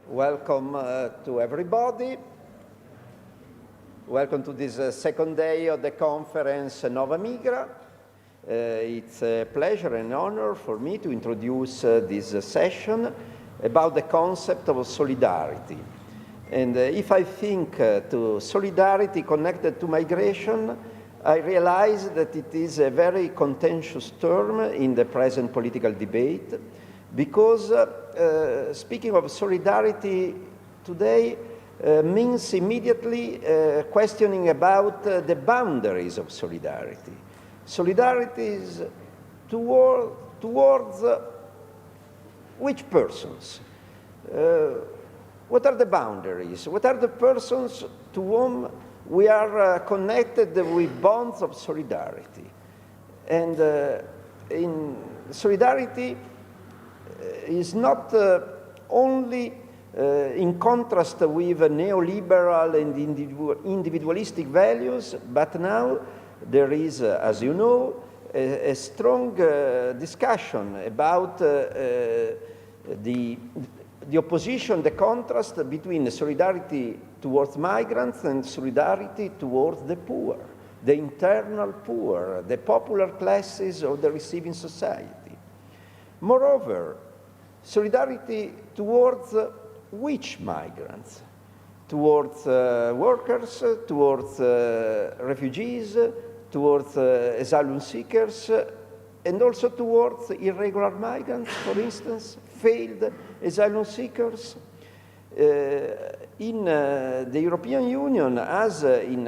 Welcome to everybody. Welcome to this second day of the conference NovaMigra. It's a pleasure and honor for me to introduce this session about the concept of solidarity. And if I think to solidarity connected to migration, I realize that it is a very contentious term in the present political debate, because speaking of solidarity today means immediately questioning about the boundaries of solidarity. Solidarity is towards which persons? What are the boundaries? What are the persons to whom we are connected with bonds of solidarity? And in solidarity is not only in contrast with neoliberal and individualistic values, but now there is, as you know, a strong discussion about the opposition, the contrast between solidarity towards migrants and solidarity towards the poor, the internal poor, the popular classes of the receiving society. Moreover, solidarity towards which migrants? Towards workers, towards refugees, towards asylum seekers, and also towards irregular migrants, for instance, failed asylum seekers. In the European Union, as in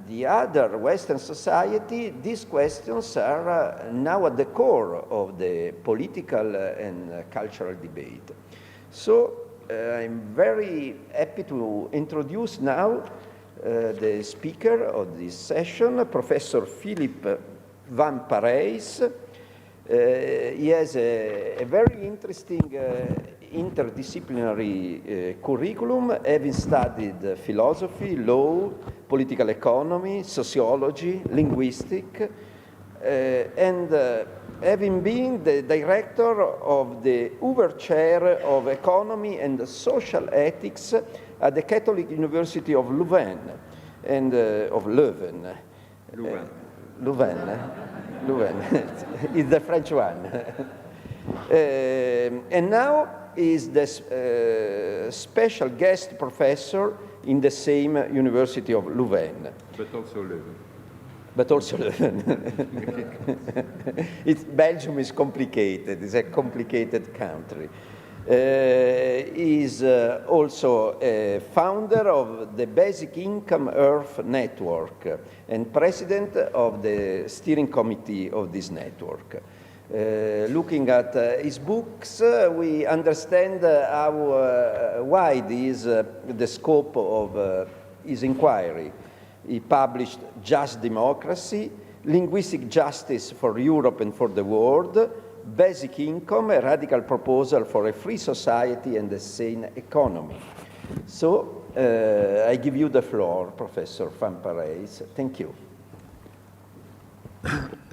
the other Western society, these questions are now at the core of the political and cultural debate. So I'm very happy to introduce now the speaker of this session, Professor Philippe van Parijs. He has a very interesting interdisciplinary curriculum, having studied philosophy, law, political economy, sociology, linguistics, and having been the director of the Hoover Chair of Economy and Social Ethics at the Catholic University of Louvain and of Leuven. Louvain. It's the French one. And now is the special guest professor in the same University of Louvain. But also Leuven. But also Leuven. Belgium is complicated. It's a complicated country. Is also a founder of the Basic Income Earth Network and president of the steering committee of this network. Looking at his books, we understand how wide is the scope of his inquiry. He published Just Democracy, Linguistic Justice for Europe and for the World, Basic Income, a Radical Proposal for a Free Society and a Sane Economy. So I give you the floor, Professor van Parijs. Thank you.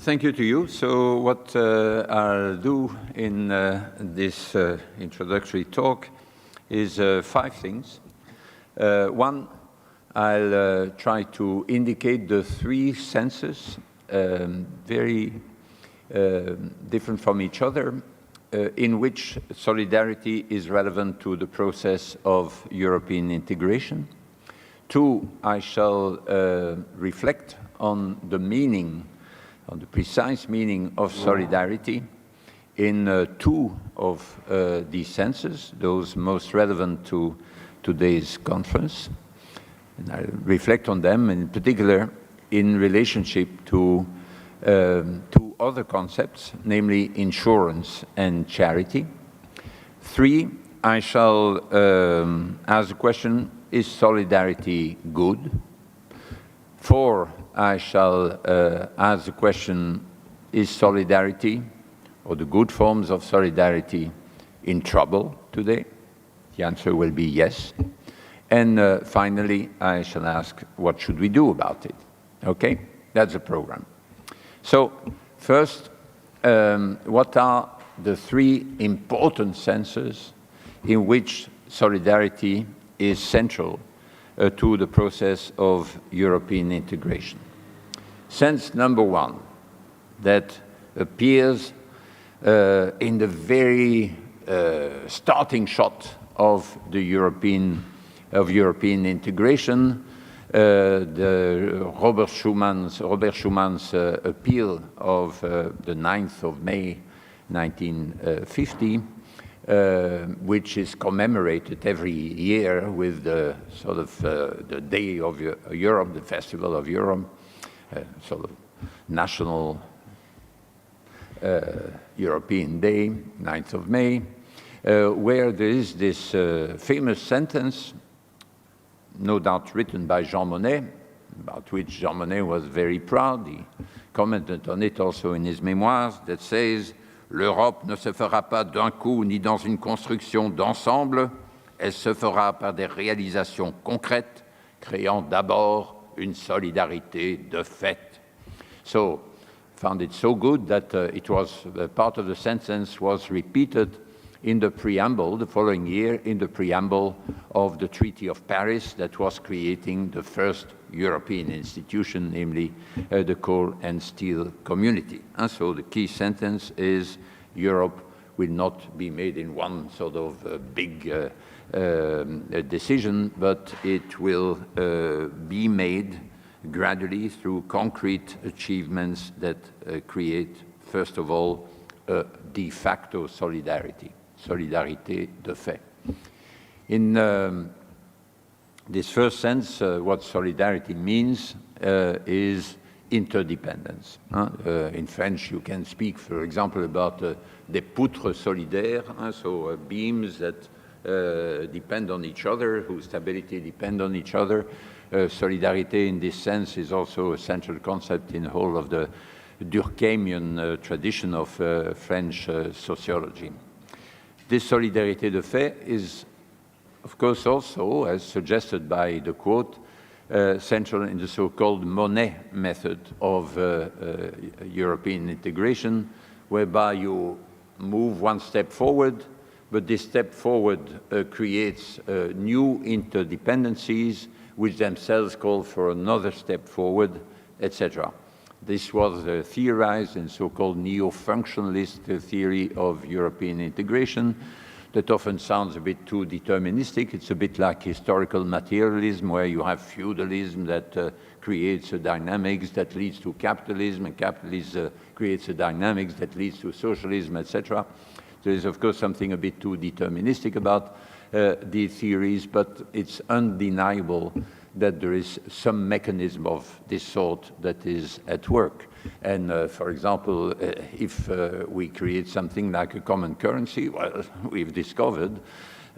Thank you to you. So what I'll do in this introductory talk is 5 things. One, I'll try to indicate the 3 senses, very different from each other, in which solidarity is relevant to the process of European integration. 2, I shall reflect on the meaning, on the precise meaning of solidarity in 2 of these senses, those most relevant to today's conference. And I'll reflect on them in particular in relationship to 2 other concepts, namely insurance and charity. 3, I shall ask the question, is solidarity good? 4, I shall ask the question, is solidarity, or the good forms of solidarity, in trouble today? The answer will be yes. And finally, I shall ask, what should we do about it? Okay, that's the program. So first, what are the 3 important senses in which solidarity is central to the process of European integration. Sense number one that appears in the very starting shot of the European integration, the Robert Schumann's appeal of the 9th of May 1950, which is commemorated every year with the sort of the Day of Europe, the Festival of Europe, sort of national European Day, 9th of May, where there is this famous sentence, no doubt written by Jean Monnet, about which Jean Monnet was very proud. He commented on it also in his memoirs, that says, l'Europe ne se fera pas d'un coup ni dans une construction d'ensemble, elle se fera par des réalisations concrètes, créant d'abord une solidarité de fait. So, found it so good that it was part of the sentence was repeated in the preamble, the following year, in the preamble of the Treaty of Paris that was creating the first European institution, namely the coal and steel community. And so the key sentence is Europe will not be made in one sort of big decision, but it will be made gradually through concrete achievements that create, first of all, a de facto solidarity. Solidarité de fait. In this first sense, what solidarity means is interdependence. In French, you can speak, for example, about des poutres solidaires, so beams that depend on each other, whose stability depend on each other. Solidarité in this sense is also a central concept in the whole of the Durkheimian tradition of French sociology. This solidarité de fait is, of course, also, as suggested by the quote, central in the so-called Monnet method of European integration, whereby you move one step forward, but this step forward creates new interdependencies, which themselves call for another step forward, etc. This was theorized in so-called neo-functionalist theory of European integration that often sounds a bit too deterministic. It's a bit like historical materialism, where you have feudalism that creates a dynamics that leads to capitalism, and capitalism creates a dynamics that leads to socialism, etc. There is, of course, something a bit too deterministic about these theories, but it's undeniable that there is some mechanism of this sort that is at work. And for example, if we create something like a common currency, well, we've discovered,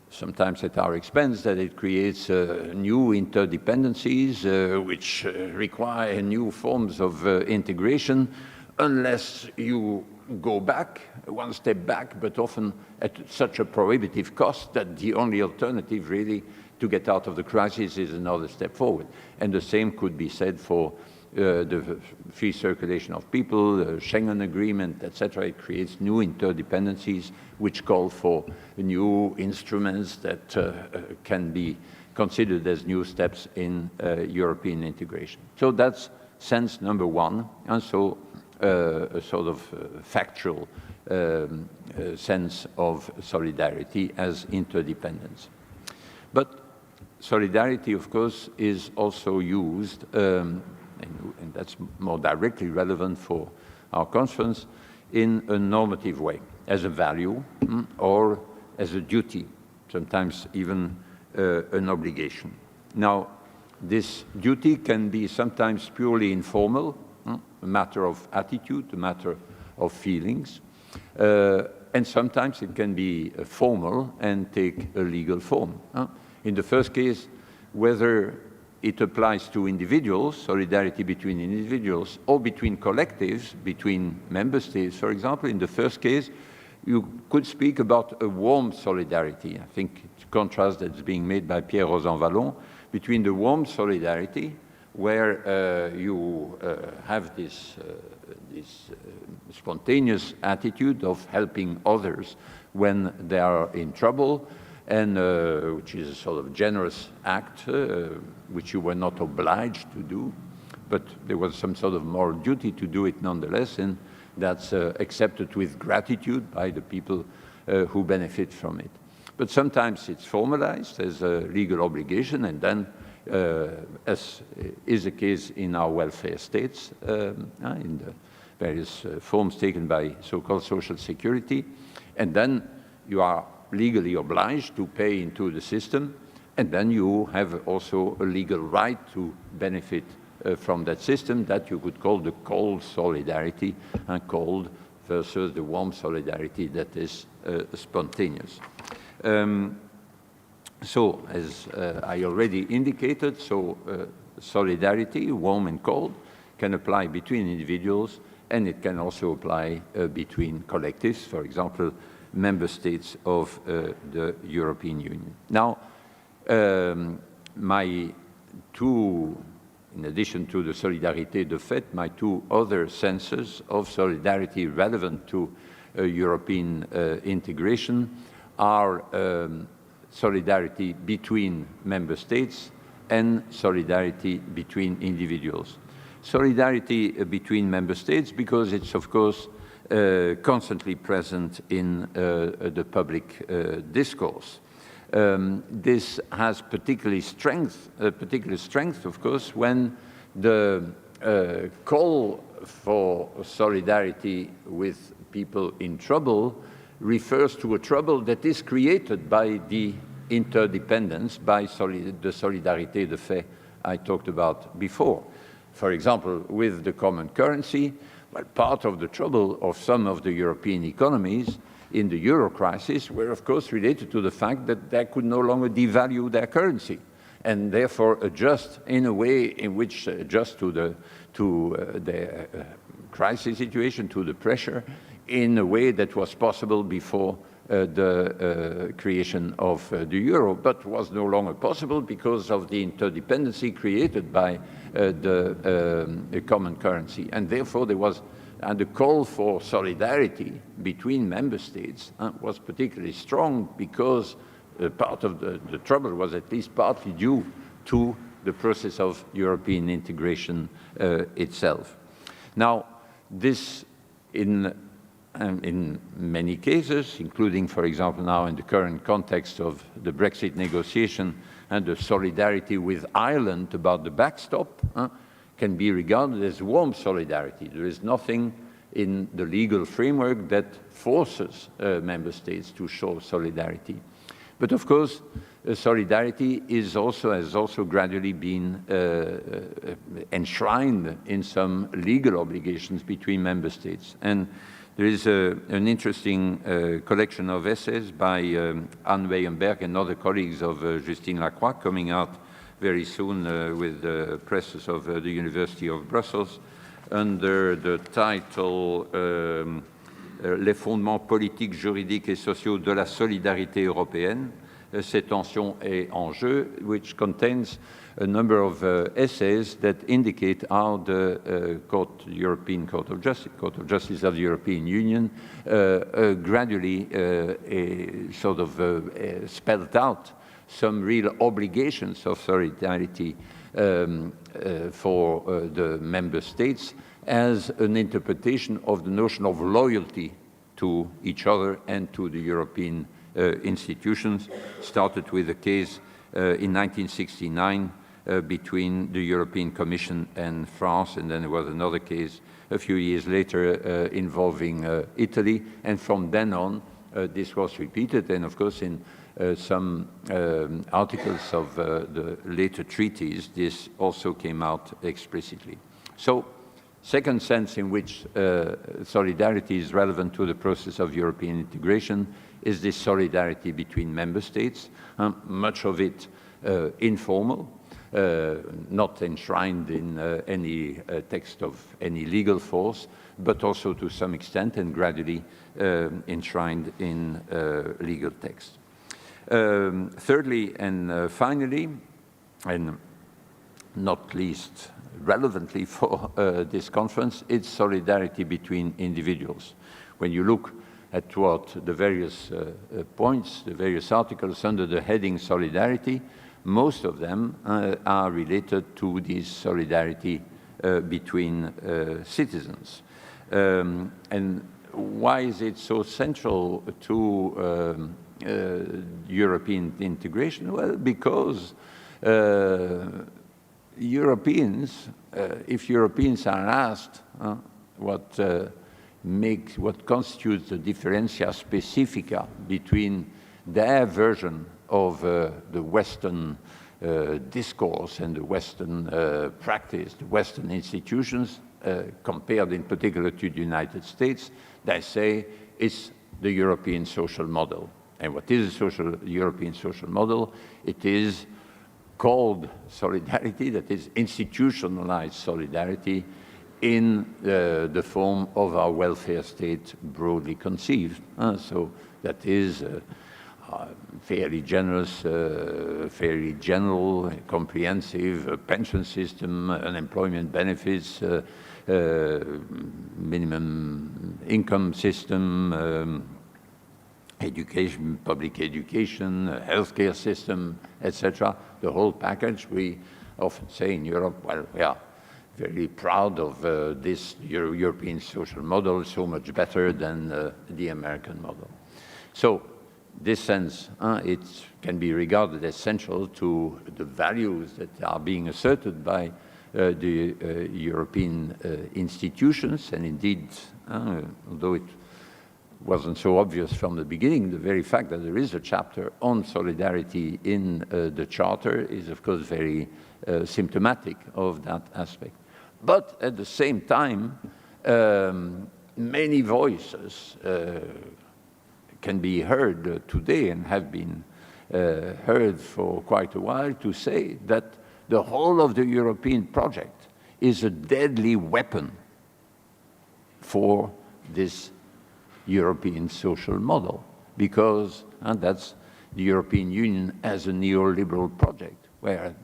sometimes at our expense, that it creates new interdependencies which require new forms of integration, unless you go back, one step back, but often at such a prohibitive cost that the only alternative really to get out of the crisis is another step forward. And the same could be said for the free circulation of people, the Schengen Agreement, etc. It creates new interdependencies which call for new instruments that can be considered as new steps in European integration. So that's sense number one, and so a sort of factual sense of solidarity as interdependence. But solidarity, of course, is also used, and that's more directly relevant for our conference, in a normative way, as a value or as a duty, sometimes even an obligation. Now, this duty can be sometimes purely informal, a matter of attitude, a matter of feelings, and sometimes it can be formal and take a legal form. In the first case, whether it applies to individuals, solidarity between individuals, or between collectives, between member states, for example, in the first case, you could speak about a warm solidarity. I think it's a contrast that's being made by Pierre Rosanvallon between the warm solidarity, where you have this spontaneous attitude of helping others when they are in trouble, and which is a sort of generous act, which you were not obliged to do, but there was some sort of moral duty to do it nonetheless, and that's accepted with gratitude by the people who benefit from it. But sometimes it's formalized as a legal obligation, and then, as is the case in our welfare states, in the various forms taken by so-called social security, and then you are legally obliged to pay into the system, and then you have also a legal right to benefit from that system that you could call the cold solidarity, and cold versus the warm solidarity that is spontaneous. So, as I already indicated, solidarity, warm and cold, can apply between individuals, and it can also apply between collectives, for example, member states of the European Union. Now, my two, in addition to the solidarité de fait, my two other senses of solidarity relevant to European integration are solidarity between member states and solidarity between individuals. Solidarity between member states because it's, of course, constantly present in the public discourse. This has particular strength, of course, when the call for solidarity with people in trouble refers to a trouble that is created by the interdependence, by the solidarité de fait I talked about before. For example, with the common currency, well, part of the trouble of some of the European economies in the euro crisis were, of course, related to the fact that they could no longer devalue their currency and therefore adjust in a way in which adjust to their crisis situation, to the pressure, in a way that was possible before the creation of the euro, but was no longer possible because of the interdependency created by the common currency. And therefore there was, and the call for solidarity between member states was particularly strong because part of the trouble was at least partly due to the process of European integration itself. Now, this in many cases, including, for example, now in the current context of the Brexit negotiation and the solidarity with Ireland about the backstop, can be regarded as warm solidarity. There is nothing in the legal framework that forces member states to show solidarity. But of course, solidarity has also gradually been enshrined in some legal obligations between member states. And there is an interesting collection of essays by Anne Weyenberg and other colleagues of Justine Lacroix coming out very soon with the presses of the University of Brussels under the title Les fondements politiques, juridiques et sociaux de la solidarité européenne, ces tensions et enjeux, which contains a number of essays that indicate how the European Court of Justice of the European Union gradually sort of spelled out some real obligations of solidarity for the member states as an interpretation of the notion of loyalty to each other and to the European institutions, started with a case in 1969 between the European Commission and France, and then there was another case a few years later involving Italy, and from then on this was repeated, and of course in some articles of the later treaties this also came out explicitly. So, second sense in which solidarity is relevant to the process of European integration is this solidarity between member states, much of it informal, not enshrined in any text of any legal force, but also to some extent and gradually enshrined in legal text. Thirdly and finally, and not least relevantly for this conference, it's solidarity between individuals. When you look what the various points, the various articles under the heading Solidarity, most of them are related to this solidarity between citizens. And why is it so central to European integration? Well, because Europeans, if Europeans are asked what constitutes the differentia specifica between their version of the Western discourse and the Western practice, the Western institutions, compared in particular to the United States, they say it's the European social model. And what is the European social model? It is called solidarity, that is institutionalized solidarity in the form of our welfare state broadly conceived. So that is fairly generous, fairly general, comprehensive pension system, unemployment benefits, minimum income system, education, public education, healthcare system, etc. The whole package. We often say in Europe, well, we are very proud of this European social model, so much better than the American model. So, this sense, it can be regarded as central to the values that are being asserted by the European institutions, and indeed, although it wasn't so obvious from the beginning, the very fact that there is a chapter on solidarity in the Charter is, of course, very symptomatic of that aspect. But at the same time, many voices can be heard today and have been heard for quite a while to say that the whole of the European project is a deadly weapon for this European social model, because that's the European Union as a neoliberal project, where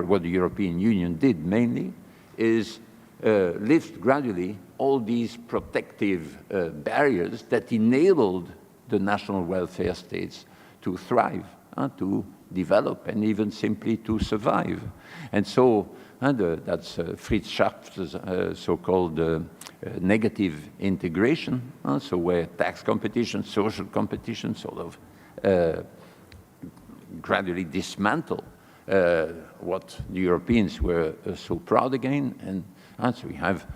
what the European Union did mainly is lift gradually all these protective barriers that enabled the national welfare states to thrive, to develop, and even simply to survive. And so that's Fritz Schaff's so-called negative integration, so where tax competition, social competition sort of gradually dismantle what the Europeans were so proud again. And so we have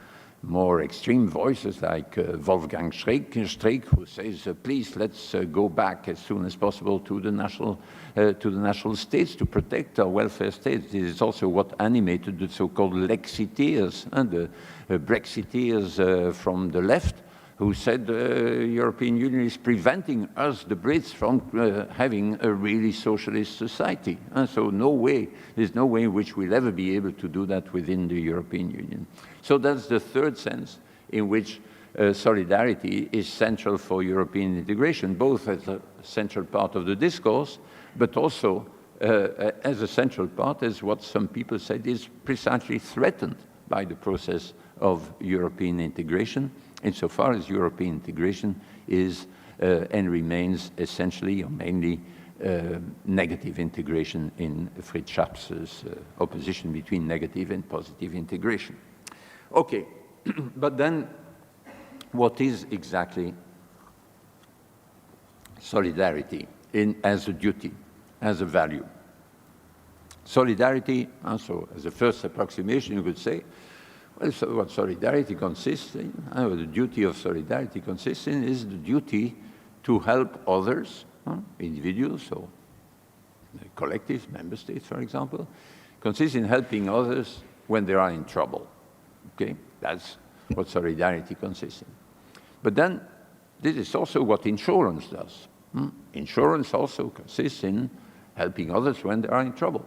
more extreme voices like Wolfgang Streeck, who says, please, let's go back as soon as possible to the national states to protect our welfare states. This is also what animated the so-called Lexiteers, and the Brexiteers from the left, who said the European Union is preventing us, the Brits, from having a really socialist society. And so there's no way in which we'll ever be able to do that within the European Union. So that's the third sense in which solidarity is central for European integration, both as a central part of the discourse, but also as a central part, as what some people said is precisely threatened by the process of European integration, insofar as European integration is and remains essentially or mainly negative integration in Fritz Schaff's opposition between negative and positive integration. Okay, but then what is exactly solidarity as a duty, as a value? Solidarity, also as a first approximation, you could say, well, so what solidarity consists in, the duty of solidarity consists in, is the duty to help others, individuals or collectives, member states, for example, consists in helping others when they are in trouble. Okay, that's what solidarity consists in. But then, this is also what insurance does. Insurance also consists in helping others when they are in trouble.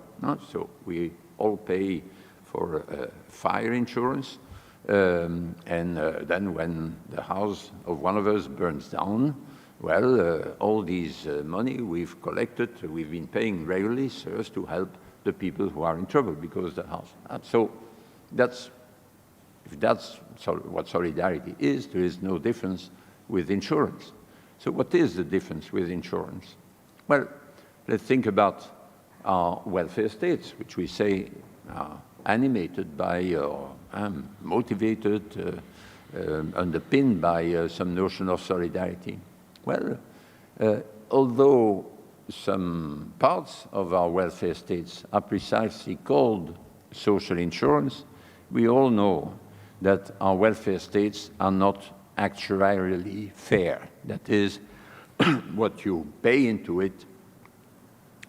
So we all pay for fire insurance, and then when the house of one of us burns down, well, all these money we've collected, we've been paying regularly, serves to help the people who are in trouble because the house. So if that's what solidarity is, there is no difference with insurance. So what is the difference with insurance? Well, let's think about our welfare states, which we say are animated by or motivated, underpinned by some notion of solidarity. Well, although some parts of our welfare states are precisely called social insurance, we all know that our welfare states are not actuarially fair. That is, what you pay into it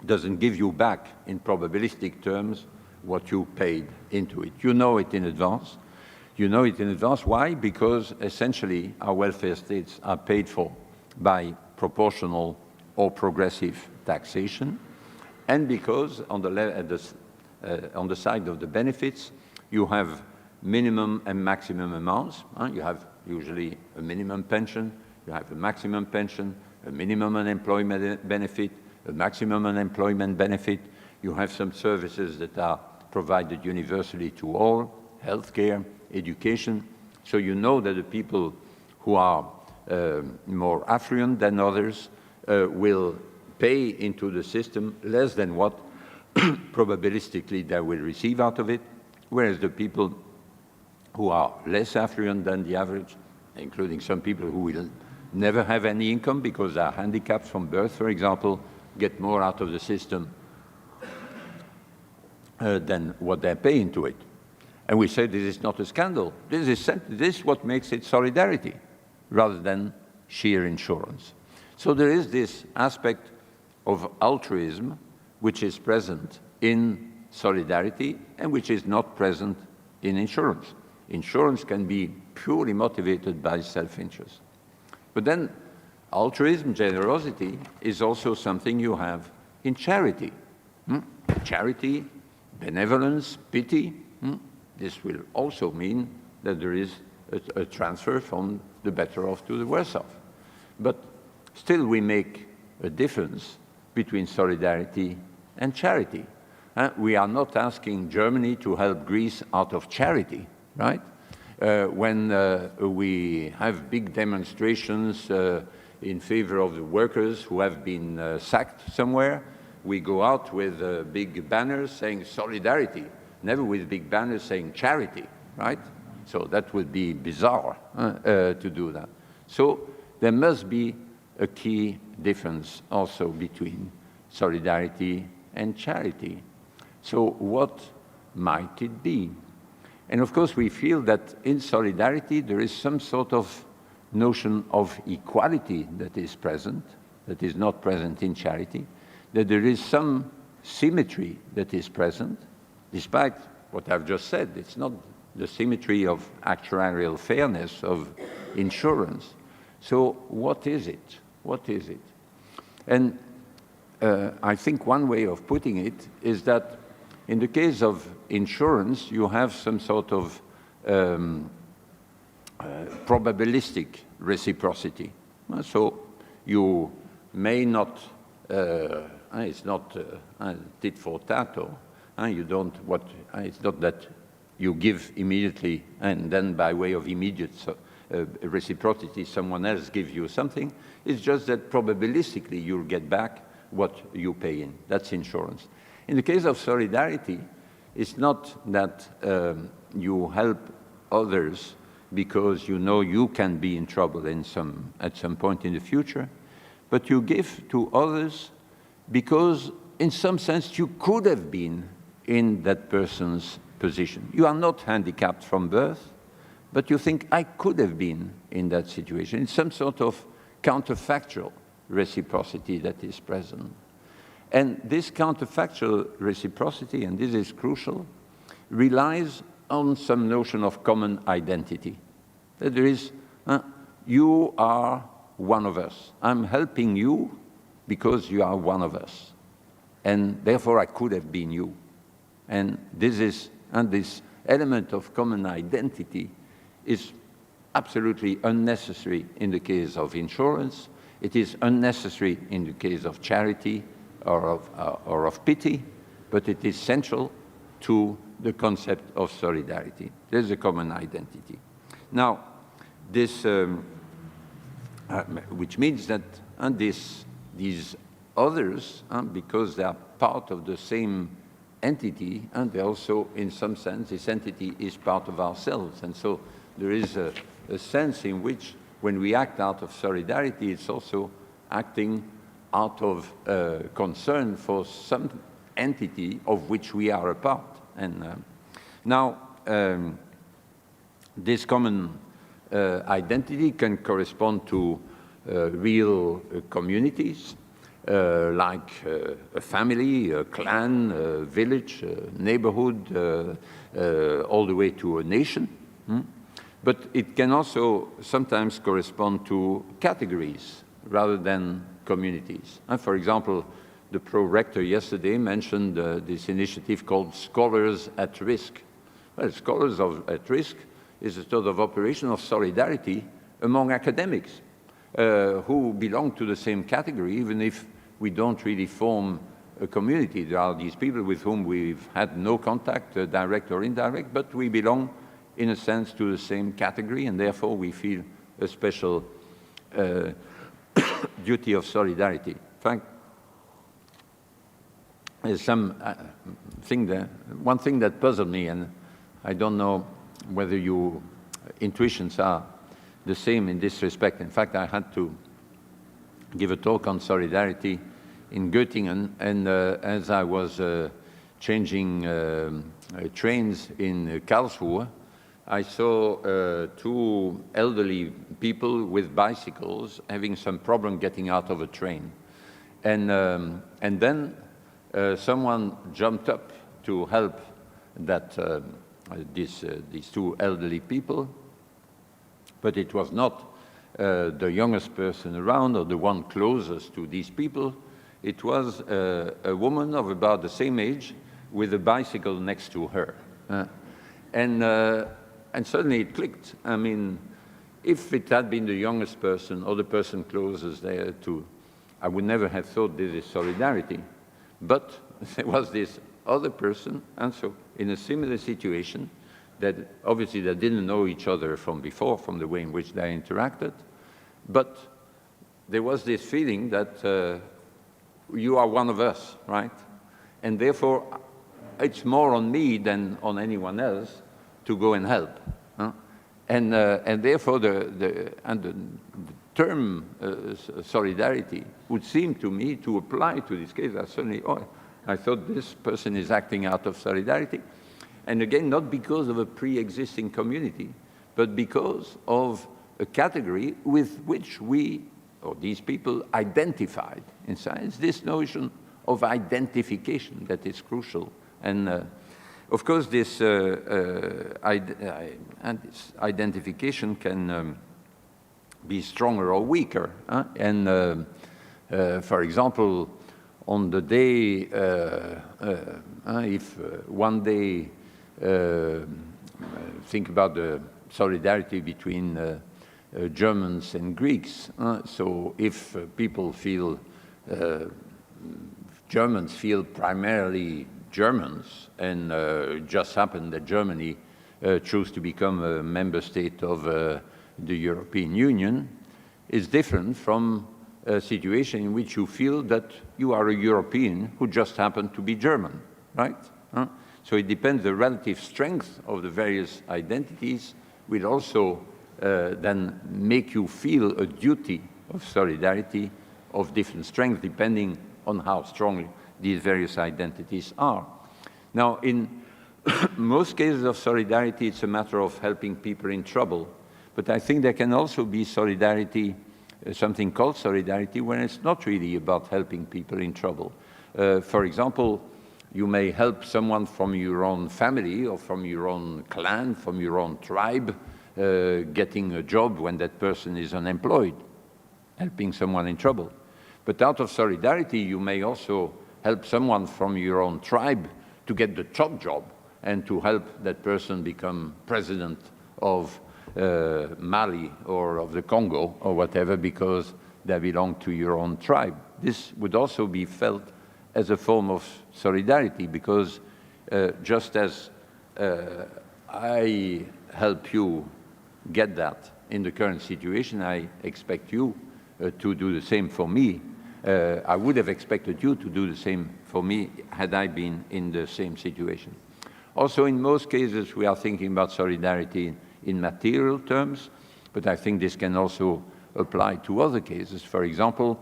doesn't give you back in probabilistic terms what you paid into it. You know it in advance. You know it in advance. Why? Because essentially our welfare states are paid for by proportional or progressive taxation, and because on the side of the benefits, you have minimum and maximum amounts. You have usually a minimum pension, you have a maximum pension, a minimum unemployment benefit, a maximum unemployment benefit. You have some services that are provided universally to all, healthcare, education. So you know that the people who are more affluent than others will pay into the system less than what probabilistically they will receive out of it, whereas the people who are less affluent than the average, including some people who will never have any income because they are handicapped from birth, for example, get more out of the system than what they pay into it. And we say this is not a scandal. This is what makes it solidarity rather than sheer insurance. So there is this aspect of altruism which is present in solidarity and which is not present in insurance. Insurance can be purely motivated by self-interest. But then altruism, generosity, is also something you have in charity. Charity, benevolence, pity. This will also mean that there is a transfer from the better off to the worse off. But still we make a difference between solidarity and charity. We are not asking Germany to help Greece out of charity, right? When we have big demonstrations in favor of the workers who have been sacked somewhere, we go out with big banners saying solidarity, never with big banners saying charity, right? So that would be bizarre to do that. So there must be a key difference also between solidarity and charity. So what might it be? And of course, we feel that in solidarity, there is some sort of notion of equality that is present, that is not present in charity, that there is some symmetry that is present, despite what I've just said. It's not the symmetry of actuarial fairness of insurance. So what is it? What is it? And I think one way of putting it is that in the case of insurance, you have some sort of probabilistic reciprocity. So you may not, it's not tit for tat, you don't, it's not that you give immediately and then by way of immediate reciprocity someone else gives you something. It's just that probabilistically you'll get back what you pay in. That's insurance. In the case of solidarity, it's not that you help others because you know you can be in trouble at some point in the future, but you give to others because in some sense you could have been in that person's position. You are not handicapped from birth, but you think, I could have been in that situation. It's some sort of counterfactual reciprocity that is present. And this counterfactual reciprocity, and this is crucial, relies on some notion of common identity. That there is, you are one of us. I'm helping you because you are one of us. And therefore I could have been you. And this element of common identity is absolutely unnecessary in the case of insurance. It is unnecessary in the case of charity or of pity, but it is central to the concept of solidarity. There's a common identity. Now, this which means that these others, because they are part of the same entity, and they also, in some sense, this entity is part of ourselves. And so there is a sense in which when we act out of solidarity, it's also acting out of concern for some entity of which we are a part. And now, this common identity can correspond to real communities, like a family, a clan, a village, a neighborhood, all the way to a nation. But it can also sometimes correspond to categories rather than communities. And for example, the pro-rector yesterday mentioned this initiative called Scholars at Risk. Well, Scholars at Risk is a sort of operation of solidarity among academics who belong to the same category, even if we don't really form a community. There are these people with whom we've had no contact, direct or indirect, but we belong, in a sense, to the same category, and therefore we feel a special duty of solidarity. In fact, there's one thing that puzzled me, and I don't know whether your intuitions are the same in this respect. In fact, I had to give a talk on solidarity in Göttingen, and as I was changing trains in Karlsruhe, I saw two elderly people with bicycles having some problem getting out of a train. And then someone jumped up to help these two elderly people, but it was not the youngest person around or the one closest to these people. It was a woman of about the same age with a bicycle next to her. And suddenly it clicked. I mean, if it had been the youngest person or the person closest there to, I would never have thought this is solidarity. But there was this other person, and so in a similar situation, that obviously they didn't know each other from before, from the way in which they interacted, but there was this feeling that you are one of us, right? And therefore, it's more on me than on anyone else to go and help. And therefore, the term solidarity would seem to me to apply to this case. I thought this person is acting out of solidarity. And again, not because of a pre-existing community, but because of a category with which we, or these people, identified in science. This notion of identification that is crucial. And of course, this identification can be stronger or weaker. And for example, on the day, if one day, think about the solidarity between Germans and Greeks. So if people feel, Germans feel primarily Germans, and just happened that Germany chose to become a member state of the European Union, is different from a situation in which you feel that you are a European who just happened to be German, right? So it depends, the relative strength of the various identities will also then make you feel a duty of solidarity of different strength, depending on how strong these various identities are. Now, in most cases of solidarity, it's a matter of helping people in trouble. But I think there can also be solidarity, something called solidarity, when it's not really about helping people in trouble. For example, you may help someone from your own family or from your own clan, from your own tribe, getting a job when that person is unemployed, helping someone in trouble. But out of solidarity, you may also help someone from your own tribe to get the top job and to help that person become president of Mali or of the Congo or whatever, because they belong to your own tribe. This would also be felt as a form of solidarity, because just as I help you get that, in the current situation, I expect you to do the same for me. I would have expected you to do the same for me had I been in the same situation. Also, in most cases, we are thinking about solidarity in material terms, but I think this can also apply to other cases. For example,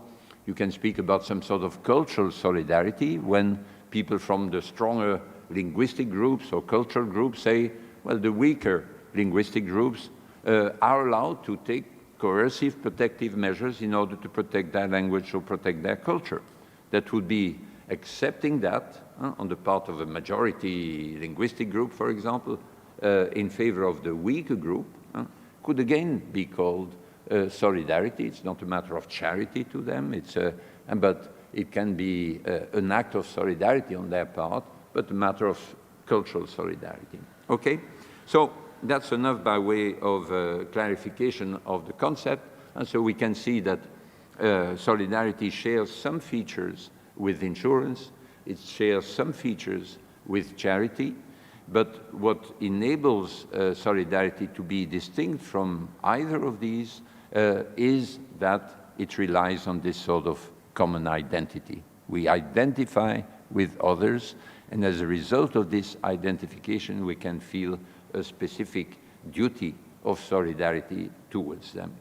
you can speak about some sort of cultural solidarity when people from the stronger linguistic groups or cultural groups say, well, the weaker linguistic groups are allowed to take coercive protective measures in order to protect their language or protect their culture. That would be accepting that on the part of a majority linguistic group, for example, in favor of the weaker group, could again be called solidarity. It's not a matter of charity to them, but it can be an act of solidarity on their part, but a matter of cultural solidarity. Okay? So that's enough by way of clarification of the concept. And so we can see that solidarity shares some features with insurance, it shares some features with charity, but what enables solidarity to be distinct from either of these is that it relies on this sort of common identity. We identify with others, and as a result of this identification, we can feel a specific duty of solidarity towards them.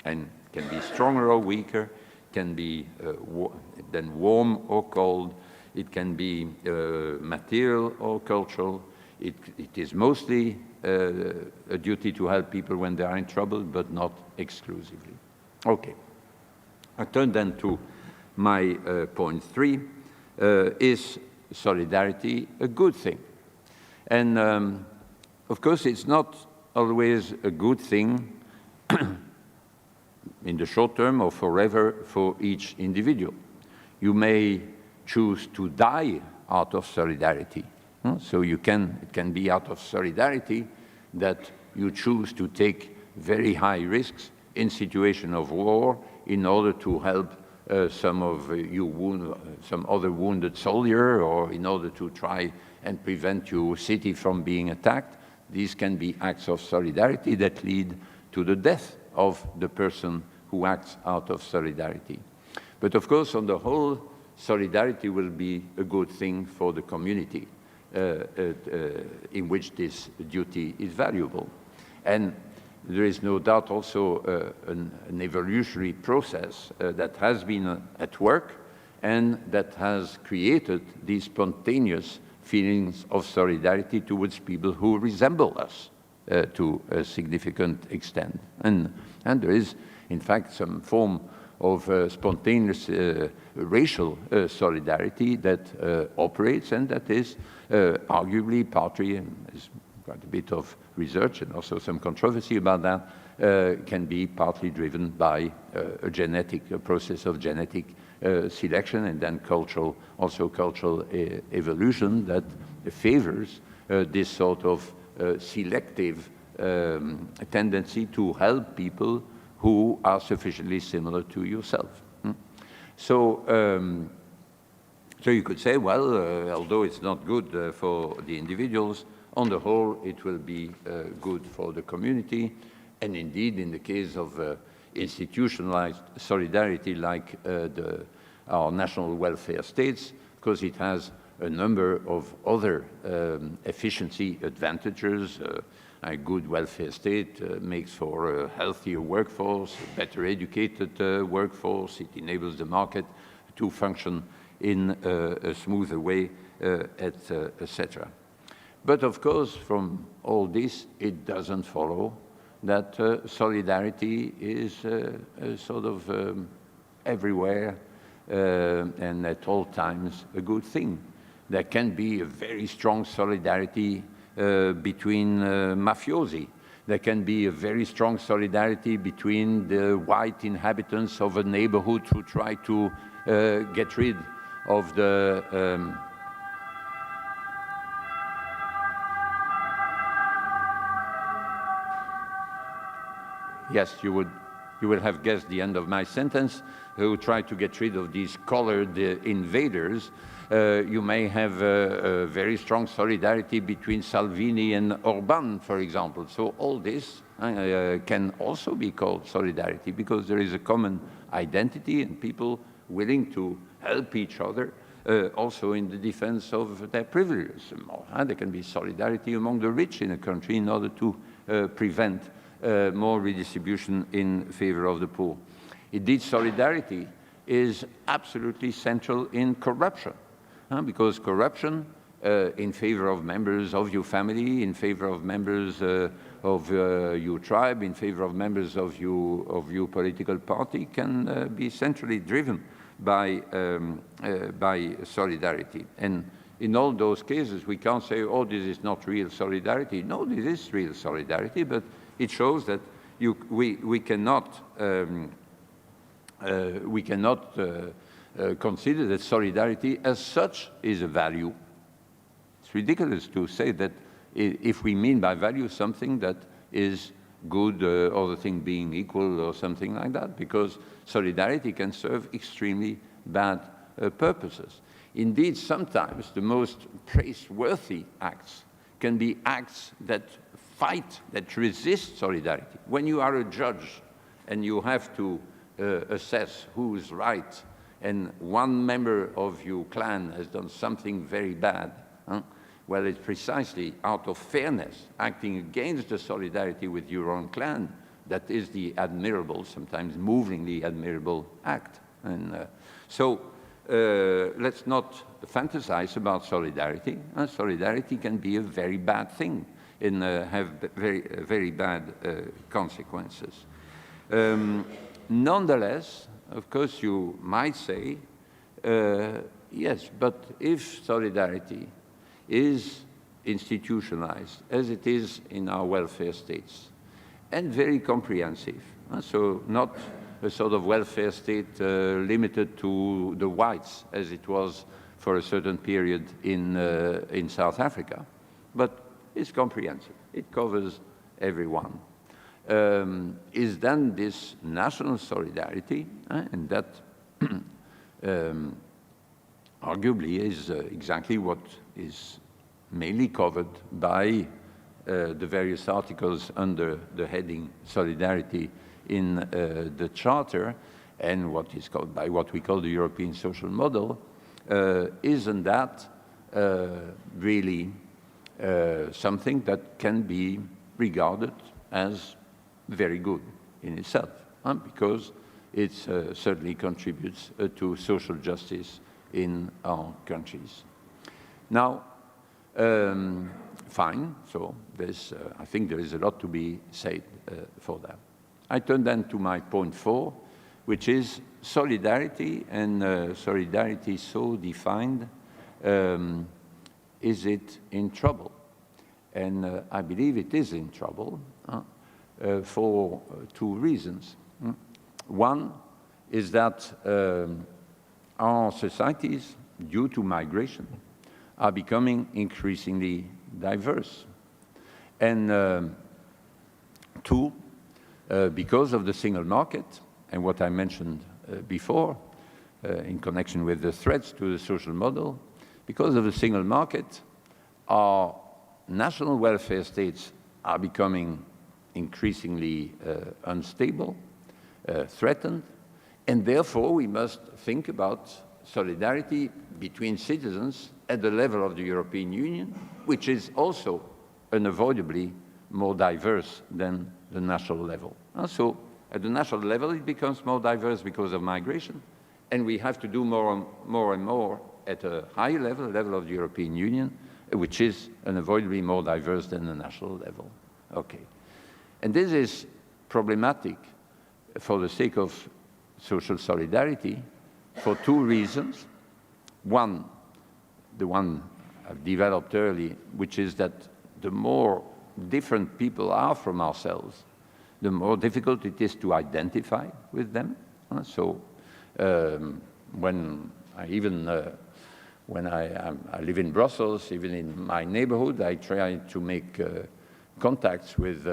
And can be stronger or weaker, can be then warm or cold, it can be material or cultural. It is mostly a duty to help people when they are in trouble, but not exclusively. Okay. I turn then to my point 3. Is solidarity a good thing? And of course, it's not always a good thing in the short term or forever for each individual. You may choose to die out of solidarity. So it can be out of solidarity that you choose to take very high risks in situation of war in order to help some other wounded soldier, or in order to try and prevent your city from being attacked. These can be acts of solidarity that lead to the death of the person who acts out of solidarity. But of course, on the whole, solidarity will be a good thing for the community in which this duty is valuable. And there is no doubt also an evolutionary process that has been at work and that has created these spontaneous feelings of solidarity towards people who resemble us to a significant extent. And there is, in fact, some form of spontaneous racial solidarity that operates, and that is arguably partly, and there's quite a bit of research and also some controversy about that, can be partly driven by a process of genetic selection, and then cultural evolution that favors this sort of selective tendency to help people who are sufficiently similar to yourself. So you could say, well, although it's not good for the individuals, on the whole, it will be good for the community. And indeed, in the case of institutionalized solidarity like our national welfare states, because it has a number of other efficiency advantages. A good welfare state makes for a healthier workforce, a better educated workforce. It enables the market to function in a smoother way, etc. But of course, from all this, it doesn't follow that solidarity is sort of everywhere and at all times a good thing. There can be a very strong solidarity between mafiosi. There can be a very strong solidarity between the white inhabitants of a neighborhood who try to get rid of the yes, you would you will have guessed the end of my sentence, who try to get rid of these colored invaders. You may have a very strong solidarity between Salvini and Orban, for example. So all this can also be called solidarity, because there is a common identity and people willing to help each other, also in the defense of their privileges. There can be solidarity among the rich in a country in order to prevent more redistribution in favor of the poor. Indeed, solidarity is absolutely central in corruption, because corruption in favor of members of your family, in favor of members of your tribe, in favor of members of your political party can be centrally driven by solidarity. And in all those cases, we can't say, oh, this is not real solidarity. No, this is real solidarity, but it shows that we cannot consider that solidarity as such is a value. It's ridiculous to say that if we mean by value something that is good, other thing being equal or something like that, because solidarity can serve extremely bad purposes. Indeed, sometimes the most praiseworthy acts can be acts that fight, that resist solidarity. When you are a judge and you have to assess who's right, and one member of your clan has done something very bad, well, it's precisely out of fairness, acting against the solidarity with your own clan, that is the admirable, sometimes movingly admirable act. And so let's not fantasize about solidarity. Solidarity can be a very bad thing and have very bad consequences. Nonetheless, of course, you might say, yes, but if solidarity is institutionalized, as it is in our welfare states, and very comprehensive, so not a sort of welfare state limited to the whites, as it was for a certain period in South Africa, but it's comprehensive. It covers everyone. Is then this national solidarity, and that arguably is exactly what is mainly covered by the various articles under the heading Solidarity in the Charter, and what is called by what we call the European social model. Isn't that really something that can be regarded as very good in itself, because it certainly contributes to social justice in our countries. Now, fine, so there's, I think there is a lot to be said for that. I turn then to my point 4, which is solidarity, and solidarity so defined, is it in trouble? And I believe it is in trouble for two reasons. One is that our societies, due to migration, are becoming increasingly diverse. And two, because of the single market, and what I mentioned before, in connection with the threats to the social model, because of the single market, our national welfare states are becoming increasingly unstable, threatened, and therefore we must think about solidarity between citizens at the level of the European Union, which is also unavoidably more diverse than the national level. So at the national level, it becomes more diverse because of migration, and we have to do more and more at a higher level, the level of the European Union, which is unavoidably more diverse than the national level. Okay. And this is problematic for the sake of social solidarity for two reasons. One, the one I've developed early, which is that the more different people are from ourselves, the more difficult it is to identify with them. So when I live in Brussels, even in my neighborhood, I try to make contacts with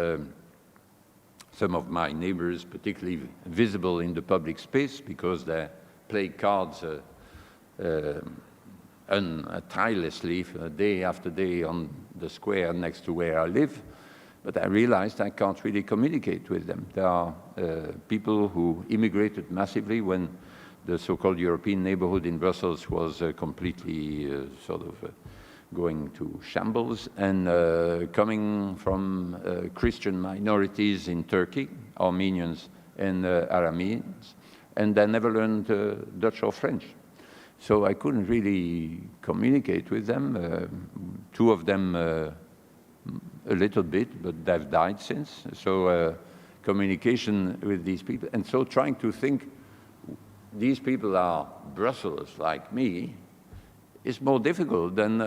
some of my neighbors, particularly visible in the public space because they play cards tirelessly day after day on the square next to where I live. But I realized I can't really communicate with them. There are people who immigrated massively when the so-called European neighborhood in Brussels was completely going to shambles, and coming from Christian minorities in Turkey, Armenians and Arameans, and they never learned Dutch or French. So I couldn't really communicate with them. Two of them a little bit, but they've died since. So communication with these people, and so trying to think, these people are Brussels like me, is more difficult than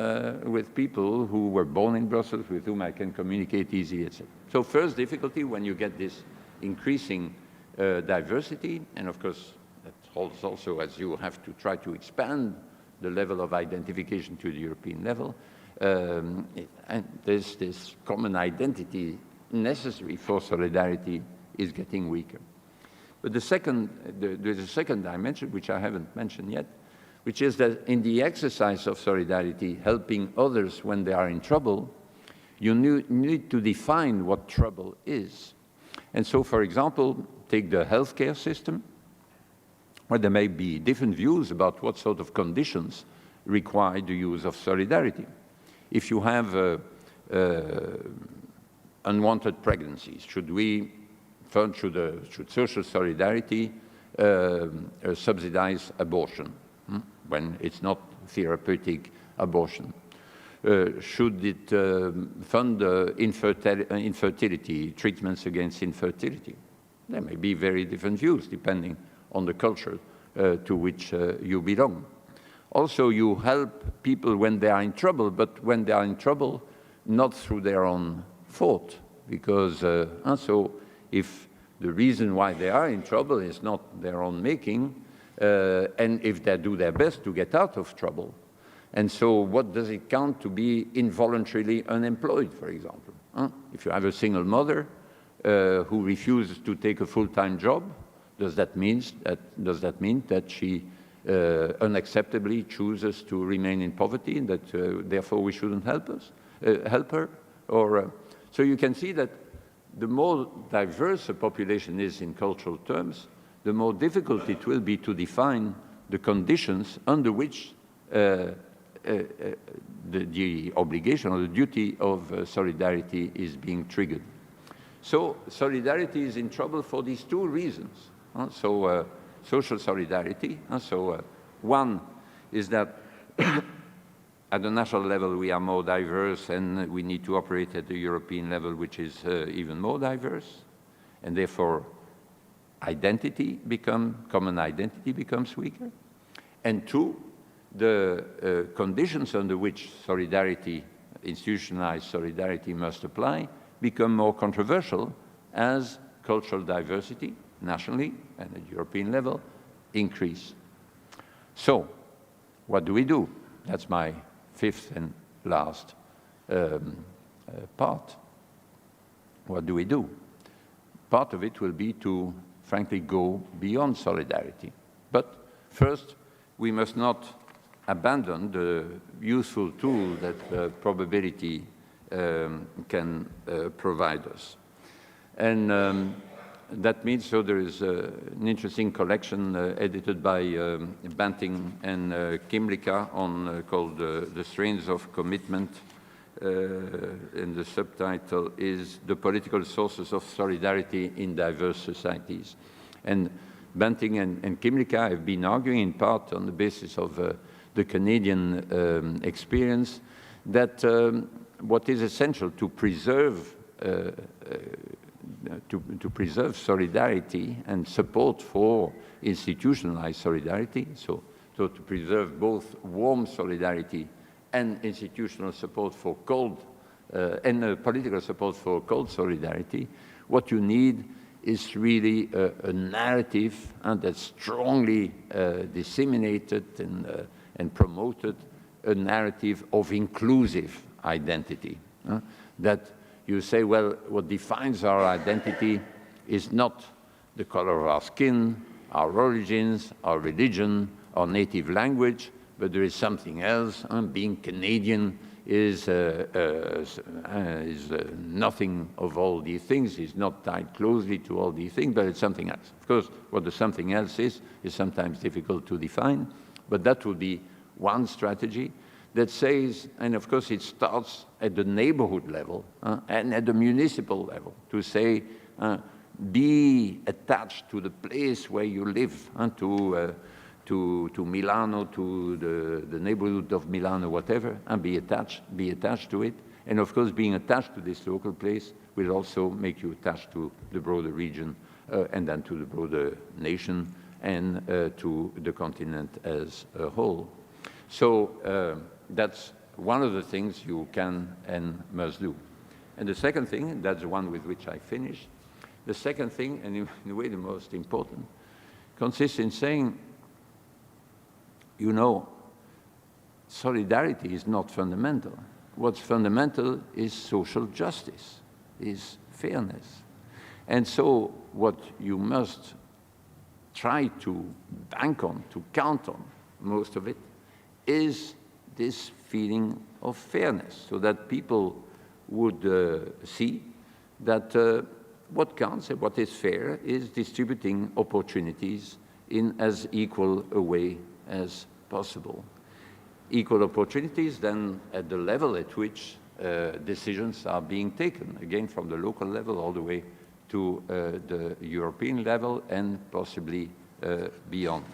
with people who were born in Brussels, with whom I can communicate easily, etc. So first difficulty when you get this increasing diversity, and of course that holds also as you have to try to expand the level of identification to the European level, and there's this common identity necessary for solidarity is getting weaker. But there's a second dimension, which I haven't mentioned yet, which is that in the exercise of solidarity, helping others when they are in trouble, you need to define what trouble is. And so, for example, take the healthcare system, where there may be different views about what sort of conditions require the use of solidarity. If you have unwanted pregnancies, should social solidarity subsidize abortion when it's not therapeutic abortion? Should it fund infertility, treatments against infertility? There may be very different views depending on the culture to which you belong. Also, you help people when they are in trouble, but when they are in trouble, not through their own fault, because so if the reason why they are in trouble is not their own making, and if they do their best to get out of trouble. And so what does it count to be involuntarily unemployed, for example? If you have a single mother who refuses to take a full-time job, does that mean that she unacceptably chooses to remain in poverty, and that therefore we shouldn't help her? So you can see that the more diverse a population is in cultural terms, the more difficult it will be to define the conditions under which the obligation or the duty of solidarity is being triggered. So solidarity is in trouble for these two reasons. Social solidarity. One is that at the national level we are more diverse, and we need to operate at the European level, which is even more diverse, and therefore common identity becomes weaker. And two, the conditions under which solidarity, institutionalized solidarity, must apply become more controversial as cultural diversity, nationally and at European level, increase. So, what do we do? That's my fifth and last part. What do we do? Part of it will be to, frankly, go beyond solidarity. But first, we must not abandon the useful tool that probability can provide us. And that means, so there is an interesting collection edited by Banting and Kimlicka called The Strains of Commitment, and the subtitle is The Political Sources of Solidarity in Diverse Societies. And Banting and Kimlicka have been arguing in part on the basis of the Canadian experience that what is essential to preserve solidarity and support for institutionalized solidarity, so to preserve both warm solidarity and institutional support for cold, and political support for cold solidarity, what you need is really a narrative that's strongly disseminated and promoted, a narrative of inclusive identity. That you say, well, what defines our identity is not the color of our skin, our origins, our religion, our native language, but there is something else. Being Canadian is nothing of all these things. It's not tied closely to all these things, but it's something else. Of course, what the something else is sometimes difficult to define, but that would be one strategy that says, and of course it starts at the neighborhood level and at the municipal level, to say, be attached to the place where you live, to Milano, to the neighborhood of Milan or whatever, and be attached to it. And of course, being attached to this local place will also make you attached to the broader region, and then to the broader nation, and to the continent as a whole. So that's one of the things you can and must do. And the second thing, and that's the one with which I finish, the second thing, and in a way the most important, consists in saying, you know, solidarity is not fundamental. What's fundamental is social justice, is fairness. And so what you must try to bank on, to count on, most of it, is this feeling of fairness, so that people would see that what counts and what is fair is distributing opportunities in as equal a way as possible. Equal opportunities then at the level at which decisions are being taken, again from the local level all the way to the European level and possibly beyond.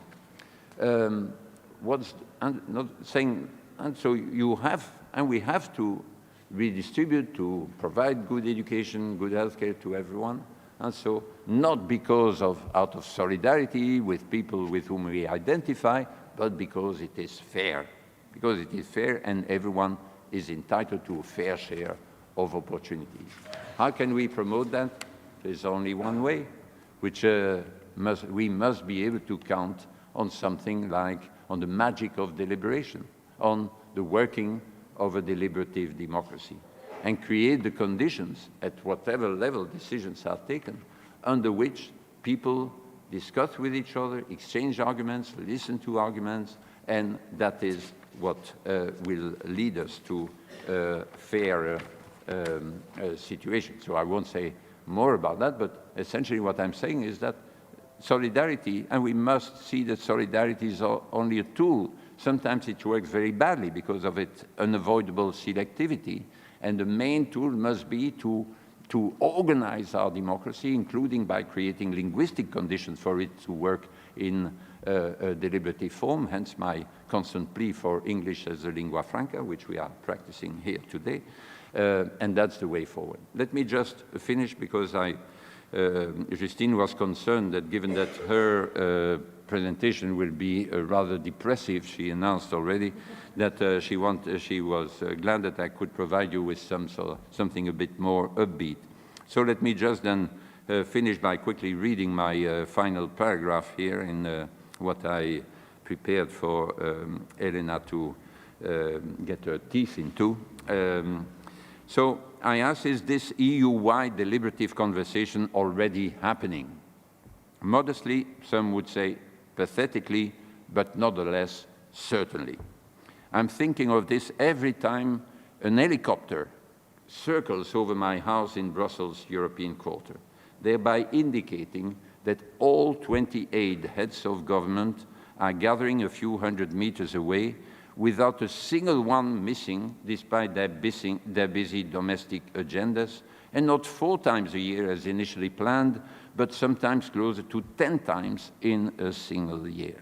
Not saying, and so you have, and we have to redistribute, to provide good education, good healthcare to everyone, and so not because of out of solidarity with people with whom we identify, but because it is fair. Because it is fair and everyone is entitled to a fair share of opportunities. How can we promote that? There's only one way, which we must be able to count on something like on the magic of deliberation, on the working of a deliberative democracy, and create the conditions at whatever level decisions are taken, under which people discuss with each other, exchange arguments, listen to arguments, and that is what will lead us to a fairer situation. So I won't say more about that, but essentially what I'm saying is that solidarity, and we must see that solidarity is only a tool. Sometimes it works very badly because of its unavoidable selectivity, and the main tool must be to organize our democracy, including by creating linguistic conditions for it to work in a deliberative form, hence my constant plea for English as a lingua franca, which we are practicing here today, and that's the way forward. Let me just finish because Justine was concerned that given that her presentation will be rather depressive, she announced already that she was glad that I could provide you with something a bit more upbeat. So let me just then finish by quickly reading my final paragraph here in what I prepared for Elena to get her teeth into. So I ask, is this EU-wide deliberative conversation already happening? Modestly, some would say pathetically, but nonetheless, certainly. I'm thinking of this every time an helicopter circles over my house in Brussels' European Quarter, thereby indicating that all 28 heads of government are gathering a few hundred meters away without a single one missing, despite their busy domestic agendas, and not 4 times a year as initially planned, but sometimes closer to 10 times in a single year.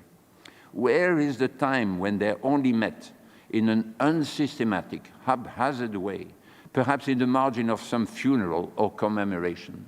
Where is the time when they're only met in an unsystematic, haphazard way, perhaps in the margin of some funeral or commemoration?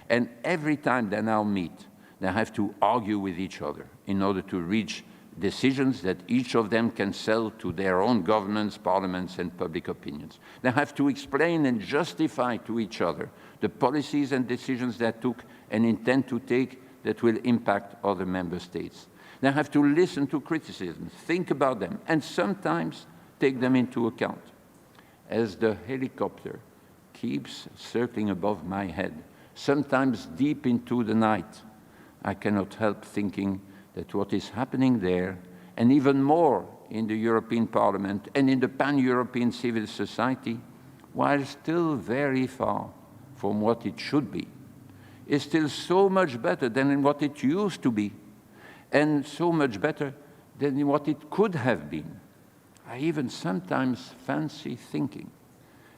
And every time they now meet, they have to argue with each other in order to reach decisions that each of them can sell to their own governments, parliaments, and public opinions. They have to explain and justify to each other the policies and decisions they took and intend to take that will impact other member states. They have to listen to criticisms, think about them, and sometimes take them into account. As the helicopter keeps circling above my head, sometimes deep into the night, I cannot help thinking that what is happening there, and even more in the European Parliament and in the pan-European civil society, while still very far from what it should be, is still so much better than what it used to be, and so much better than what it could have been. I even sometimes fancy thinking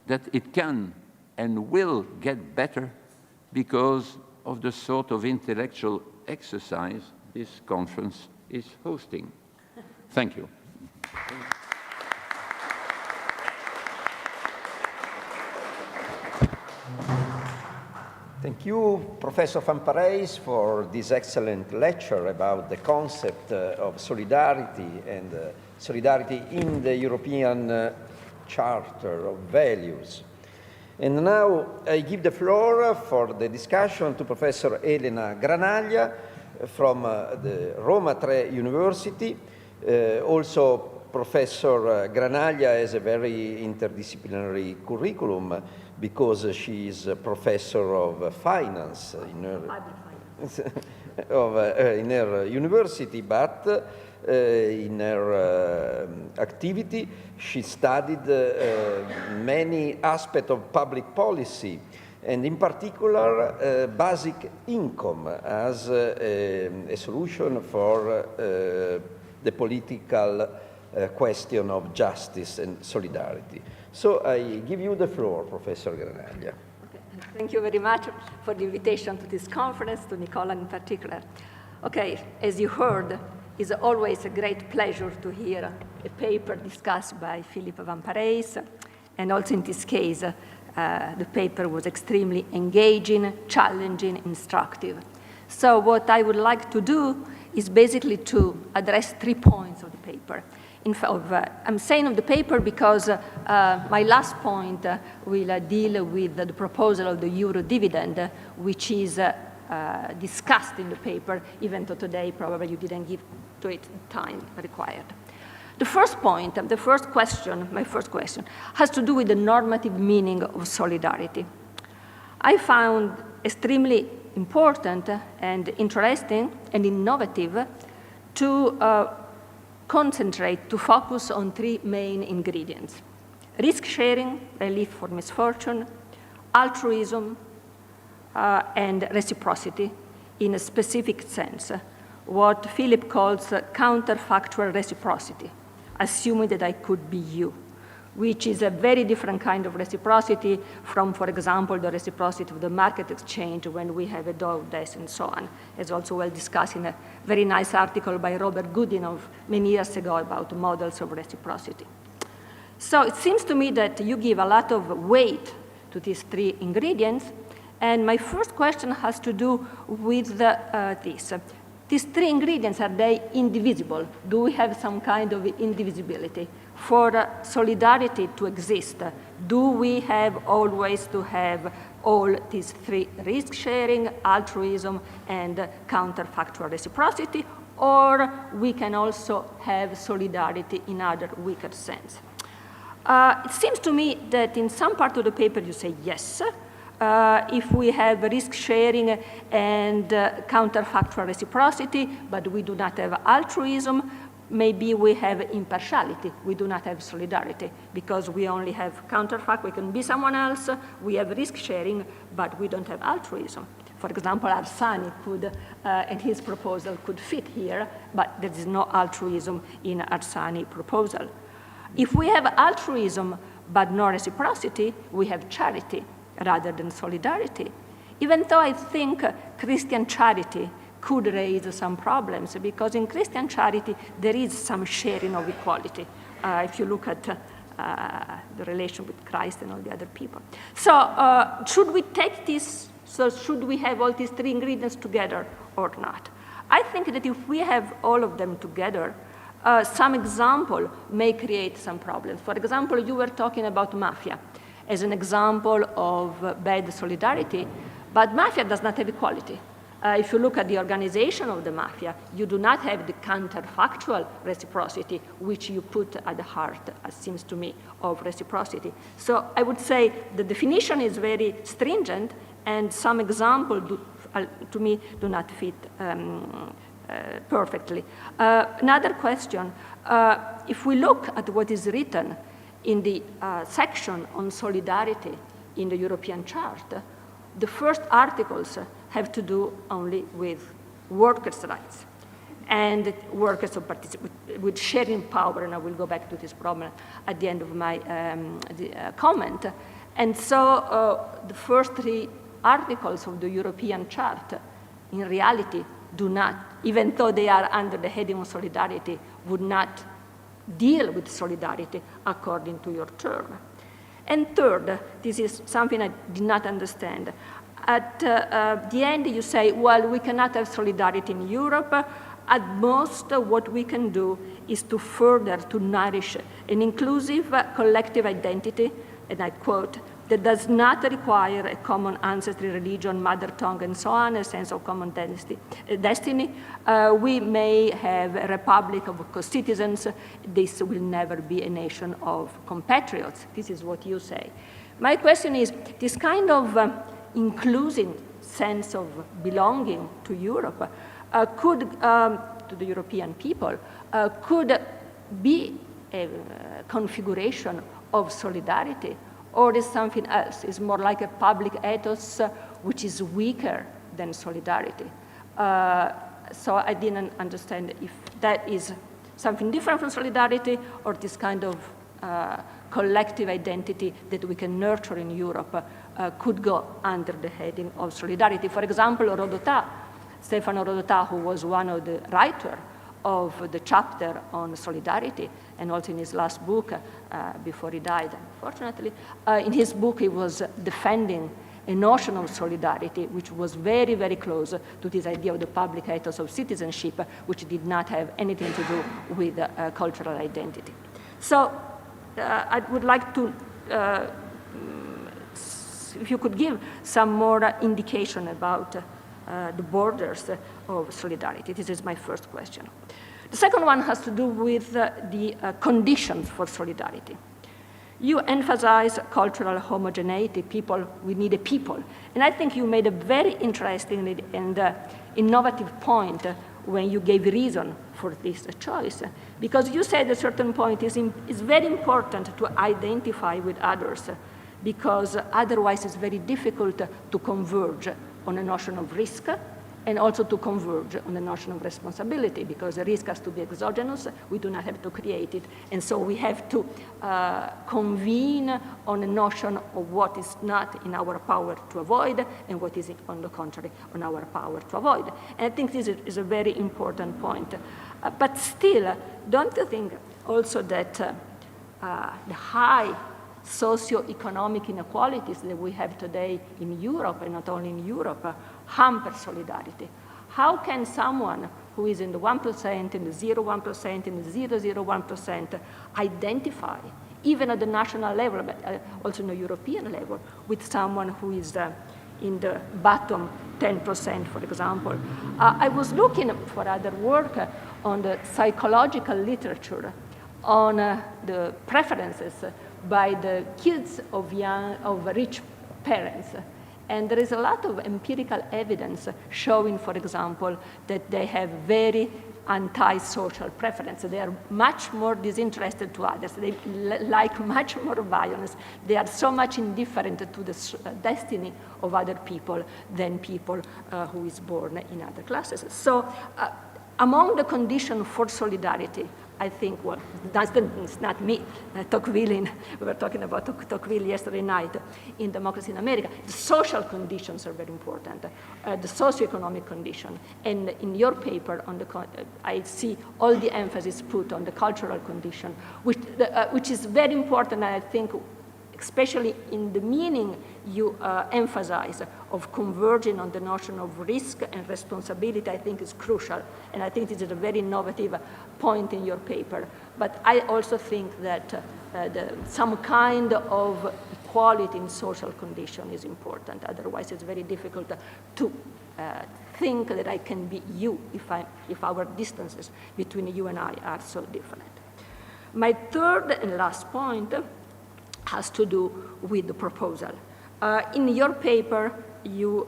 that it can and will get better because of the sort of intellectual exercise this conference is hosting. Thank you. Thank you, Professor van Parijs, for this excellent lecture about the concept of solidarity and solidarity in the European Charter of Values. And now I give the floor for the discussion to Professor Elena Granaglia from the Roma Tre University. Also, Professor Granaglia has a very interdisciplinary curriculum because she is a professor of finance in her university, but in her activity she studied many aspects of public policy, and in particular basic income as a solution for the political question of justice and solidarity. So I give you the floor, Professor Granaglia. Okay. Thank you very much for the invitation to this conference, to Nicola in particular. Okay, as you heard, it's always a great pleasure to hear a paper discussed by Philippe van Parijs, and also in this case, the paper was extremely engaging, challenging, instructive. So what I would like to do is basically to address 3 points of the paper. I'm saying of the paper because my last point will deal with the proposal of the euro dividend, which is discussed in the paper, even though today probably you didn't give to it time required. The first point, my first question, has to do with the normative meaning of solidarity. I found extremely important and interesting and innovative to concentrate, to focus on 3 main ingredients: risk-sharing, relief for misfortune, altruism, and reciprocity in a specific sense, what Philippe calls counterfactual reciprocity, assuming that I could be you, which is a very different kind of reciprocity from, for example, the reciprocity of the market exchange when we have a dog desk and so on, as also well discussed in a very nice article by Robert Goodenough many years ago about models of reciprocity. So it seems to me that you give a lot of weight to these 3 ingredients, and my first question has to do with this. These 3 ingredients, are they indivisible? Do we have some kind of indivisibility? For solidarity to exist, do we have always to have all these 3, risk-sharing, altruism, and counterfactual reciprocity, or we can also have solidarity in other weaker sense? It seems to me that in some part of the paper you say yes, if we have risk-sharing and counterfactual reciprocity, but we do not have altruism, maybe we have impartiality. We do not have solidarity because we only have counterfact. We can be someone else. We have risk-sharing, but we don't have altruism. For example, Arsani could, and his proposal could fit here, but there is no altruism in Arsani's proposal. If we have altruism but no reciprocity, we have charity rather than solidarity. Even though I think Christian charity could raise some problems, because in Christian charity there is some sharing of equality, if you look at the relation with Christ and all the other people. So should we take this, so should we have all these 3 ingredients together or not? I think that if we have all of them together, some example may create some problems. For example, you were talking about mafia as an example of bad solidarity, but mafia does not have equality. If you look at the organization of the mafia, you do not have the counterfactual reciprocity, which you put at the heart, it seems to me, of reciprocity. So I would say the definition is very stringent, and some examples, to me, do not fit perfectly. Another question, if we look at what is written in the section on solidarity in the European Charter, the first articles have to do only with workers' rights and workers with sharing power, and I will go back to this problem at the end of my comment. And so the first 3 articles of the European Charter, in reality, do not, even though they are under the heading of solidarity, would not deal with solidarity according to your term. And third, this is something I did not understand. At the end, you say, well, we cannot have solidarity in Europe. At most, what we can do is to further, to nourish an inclusive collective identity, and I quote, that does not require a common ancestry, religion, mother tongue, and so on, a sense of common destiny. We may have a republic of co-citizens. This will never be a nation of compatriots. This is what you say. My question is, this kind of inclusive sense of belonging to Europe to the European people, could be a configuration of solidarity, or is something else? Is more like a public ethos which is weaker than solidarity. So I didn't understand if that is something different from solidarity, or this kind of collective identity that we can nurture in Europe could go under the heading of solidarity. For example, Rodotà, Stefano Rodotà, who was one of the writers of the chapter on solidarity, and also in his last book, before he died, unfortunately, in his book he was defending a notion of solidarity which was very, very close to this idea of the public ethos of citizenship, which did not have anything to do with cultural identity. So I would like to, if you could give some more indication about the borders of solidarity. This is my first question. The second one has to do with the conditions for solidarity. You emphasize cultural homogeneity, people, we need a people. And I think you made a very interesting and innovative point when you gave reason for this choice. Because you said at a certain point it's very important to identify with others, because otherwise it's very difficult to converge on a notion of risk, and also to converge on the notion of responsibility, because the risk has to be exogenous, we do not have to create it, and so we have to convene on a notion of what is not in our power to avoid, and what is, on the contrary, on our power to avoid. And I think this is a very important point. But still, don't you think also that the high socioeconomic inequalities that we have today in Europe, and not only in Europe, hamper solidarity? How can someone who is in the 1%, in the 0.1%, in the 0.01% identify, even at the national level, but also in the European level, with someone who is in the bottom 10%, for example? I was looking for other work on the psychological literature on the preferences by the kids of rich parents. And there is a lot of empirical evidence showing, for example, that they have very anti-social preference. They are much more disinterested to others. They like much more violence. They are so much indifferent to the destiny of other people than people who is born in other classes. So among the conditions for solidarity, I think, well, it's not me, Tocqueville, we were talking about Tocqueville yesterday night in Democracy in America. The social conditions are very important, the socioeconomic condition. And in your paper, I see all the emphasis put on the cultural condition, which is very important, and I think, especially in the meaning you emphasize of converging on the notion of risk and responsibility, I think is crucial. And I think this is a very innovative point in your paper. But I also think that some kind of equality in social condition is important. Otherwise, it's very difficult to think that I can be you if our distances between you and I are so different. My third and last point has to do with the proposal. In your paper, you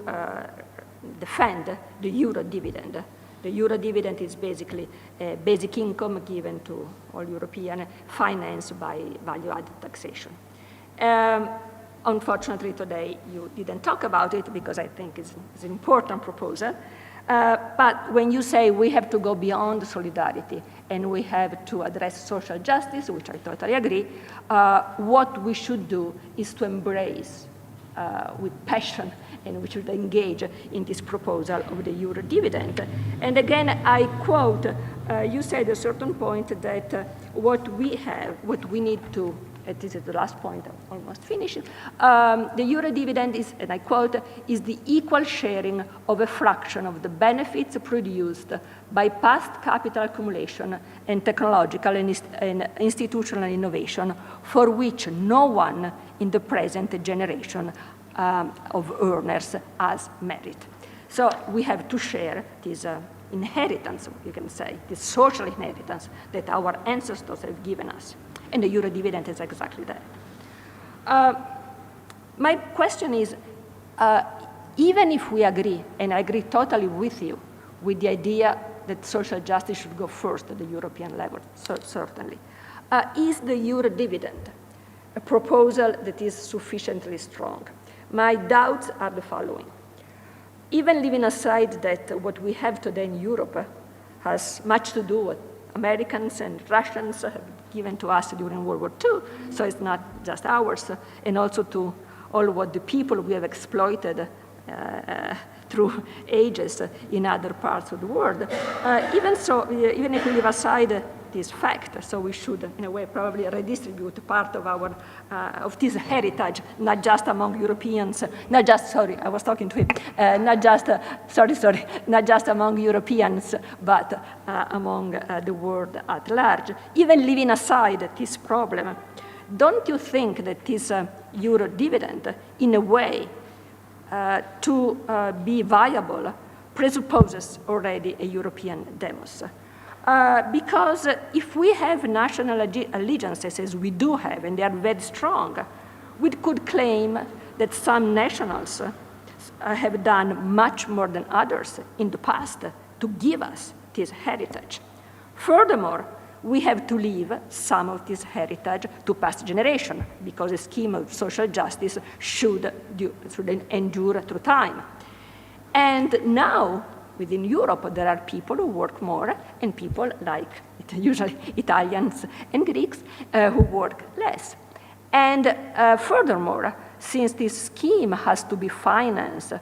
defend the euro dividend. The euro dividend is basically a basic income given to all Europeans, financed by value-added taxation. Unfortunately, today you didn't talk about it because I think it's an important proposal. But when you say we have to go beyond solidarity and we have to address social justice, which I totally agree, what we should do is to embrace with passion, and we should engage in this proposal of the euro dividend. And again, I quote, you said at a certain point that what we need to, this is the last point, I'm almost finished, the euro dividend is, and I quote, is the equal sharing of a fraction of the benefits produced by past capital accumulation and technological and institutional innovation for which no one in the present generation of earners has merit. So we have to share this inheritance, you can say, this social inheritance that our ancestors have given us. And the euro dividend is exactly that. My question is, even if we agree, and I agree totally with you, with the idea that social justice should go first at the European level, so certainly, is the euro dividend a proposal that is sufficiently strong? My doubts are the following. Even leaving aside that what we have today in Europe has much to do with Americans and Russians have given to us during World War II, so it's not just ours, and also to all what the people we have exploited through ages in other parts of the world. Even so, even if we leave aside this fact, so we should, in a way, probably redistribute part of our of this heritage, not just among Europeans, not just, sorry, I was talking to him, not just, not just among Europeans, but among the world at large. Even leaving aside this problem, don't you think that this euro dividend, in a way, to be viable, presupposes already a European demos? Because if we have national allegiances, as we do have, and they are very strong, we could claim that some nationals have done much more than others in the past to give us this heritage. Furthermore, we have to leave some of this heritage to past generations, because a scheme of social justice should endure through time. And now, within Europe, there are people who work more and people like usually Italians and Greeks who work less. And furthermore, since this scheme has to be financed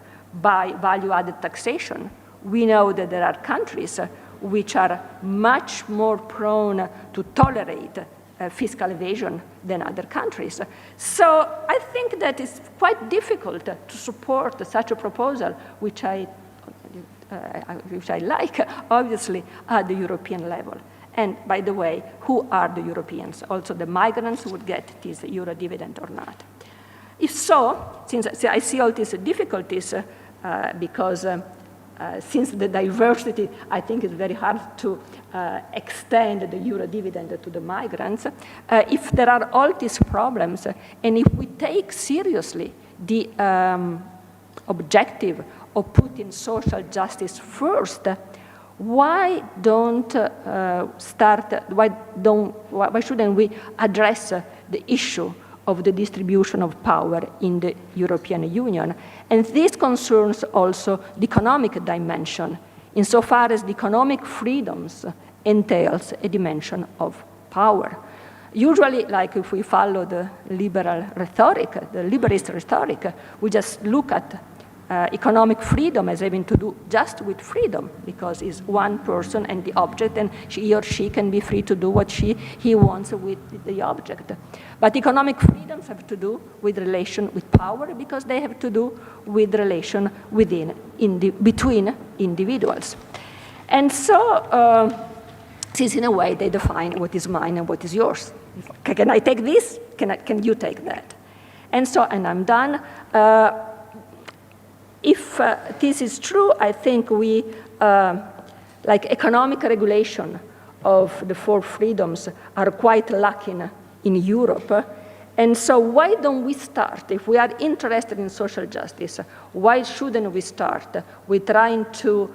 by value-added taxation, we know that there are countries which are much more prone to tolerate fiscal evasion than other countries. So I think that it's quite difficult to support such a proposal, which I like, obviously, at the European level. And by the way, who are the Europeans? Also, the migrants would get this euro dividend or not. If so, since I see all these difficulties, because since the diversity, I think it's very hard to extend the euro dividend to the migrants. If there are all these problems, and if we take seriously the objective of putting social justice first, why shouldn't we address the issue of the distribution of power in the European Union? And this concerns also the economic dimension, insofar as the economic freedoms entails a dimension of power. Usually, like if we follow the liberal rhetoric, the liberist rhetoric, we just look at economic freedom as having to do just with freedom, because it's one person and the object, and he or she can be free to do what he wants with the object. But economic freedoms have to do with relation with power, because they have to do with relation between individuals. And so, since in a way they define what is mine and what is yours. Can I take this? Can you take that? And so, and I'm done. If this is true, I think we, like economic regulation of the four freedoms, are quite lacking in Europe. And so why don't we start, if we are interested in social justice, why shouldn't we start with trying to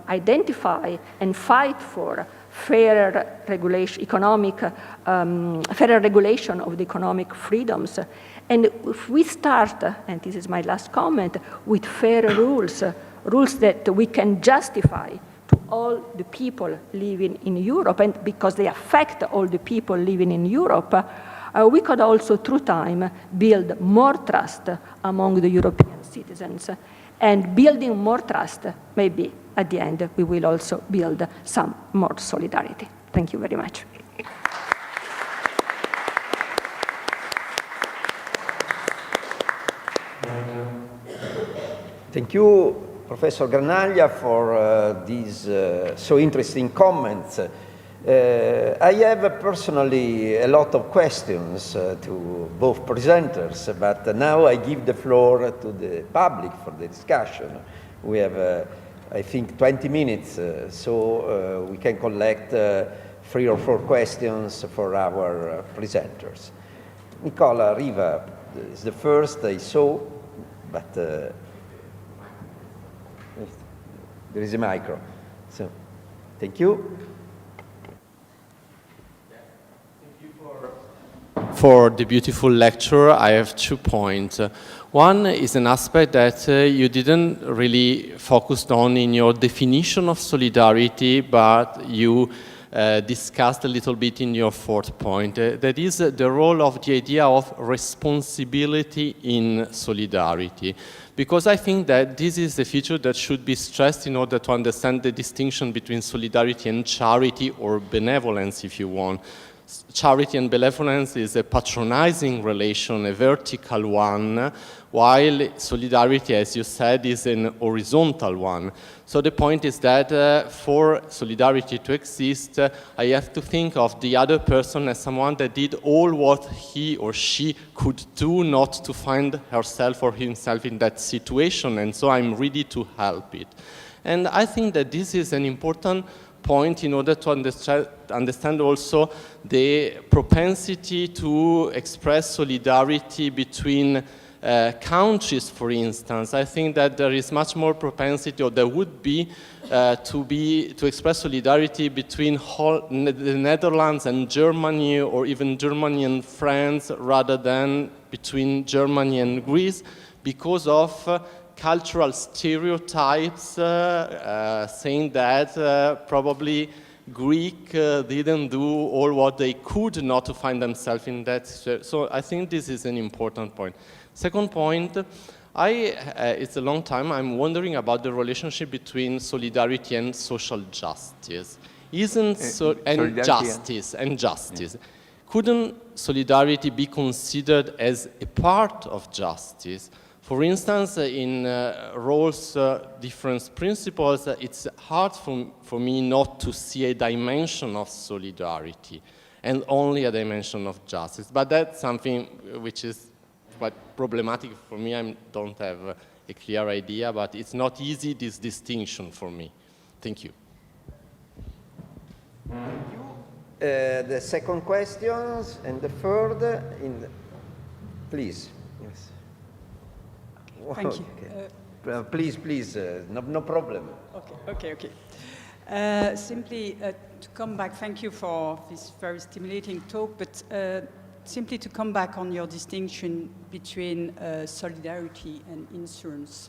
identify and fight for fairer regulation, fairer regulation of the economic freedoms? And if we start, and this is my last comment, with fair rules, rules that we can justify to all the people living in Europe, and because they affect all the people living in Europe, we could also, through time, build more trust among the European citizens. And building more trust, maybe at the end, we will also build some more solidarity. Thank you very much. Thank you, Professor Granaglia, for these so interesting comments. I have personally a lot of questions to both presenters, but now I give the floor to the public for the discussion. We have, I think, 20 minutes, so we can collect 3 or 4 questions for our presenters. Nicola Riva is the first I saw, but there is a micro. So, thank you. For the beautiful lecture, I have 2 points. One is an aspect that you didn't really focus on in your definition of solidarity, but you discussed a little bit in your 4th point. That is the role of the idea of responsibility in solidarity. Because I think that this is the feature that should be stressed in order to understand the distinction between solidarity and charity, or benevolence, if you want. Charity and benevolence is a patronizing relation, a vertical one, while solidarity, as you said, is an horizontal one. So the point is that for solidarity to exist, I have to think of the other person as someone that did all what he or she could do not to find herself or himself in that situation, and so I'm ready to help it. And I think that this is an important point in order to understand also the propensity to express solidarity between countries, for instance. I think that there is much more propensity, or there would be, to express solidarity between the Netherlands and Germany, or even Germany and France, rather than between Germany and Greece, because of cultural stereotypes saying that probably Greek didn't do all what they could not to find themselves in that. So I think this is an important point. Second point, it's a long time I'm wondering about the relationship between solidarity and social justice. Justice. Yeah. Couldn't solidarity be considered as a part of justice? For instance, in Rawls' difference principles, it's hard for me not to see a dimension of solidarity and only a dimension of justice. But that's something which is quite problematic for me. I don't have a clear idea, but it's not easy, this distinction for me. Thank you. Thank you. The second question and the third, please. Yes. Thank you. Okay. Please, no problem. Okay. Simply to come back, thank you for this very stimulating talk, but simply to come back on your distinction between solidarity and insurance.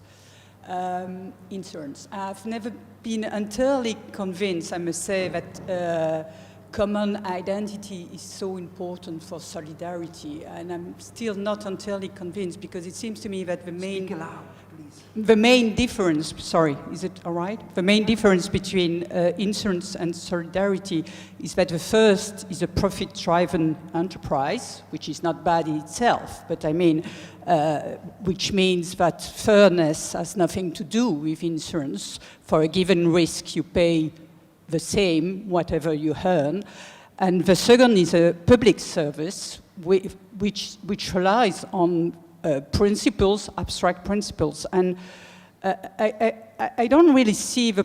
I've never been entirely convinced, I must say, that common identity is so important for solidarity, and I'm still not entirely convinced, because it seems to me that the main difference, sorry, is it all right? The main difference between insurance and solidarity is that the first is a profit-driven enterprise, which is not bad in itself, but I mean, which means that fairness has nothing to do with insurance. For a given risk, you pay the same, whatever you earn. And the second is a public service, which relies on principles, abstract principles. And I don't really see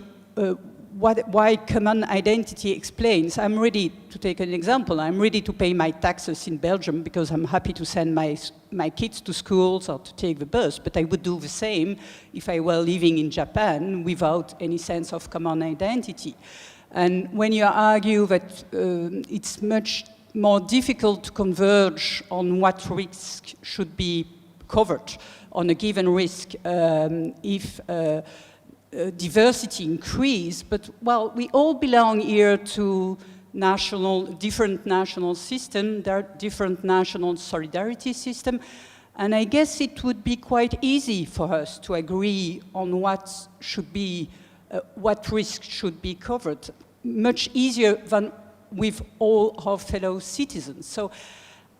why common identity explains. I'm ready to take an example. I'm ready to pay my taxes in Belgium because I'm happy to send my kids to schools or to take the bus, but I would do the same if I were living in Japan without any sense of common identity. And when you argue that it's much more difficult to converge on what risk should be covered on a given risk if diversity increase, but well, we all belong here to different national systems, there are different national solidarity systems, and I guess it would be quite easy for us to agree on what should be, what risk should be covered, much easier than with all our fellow citizens. So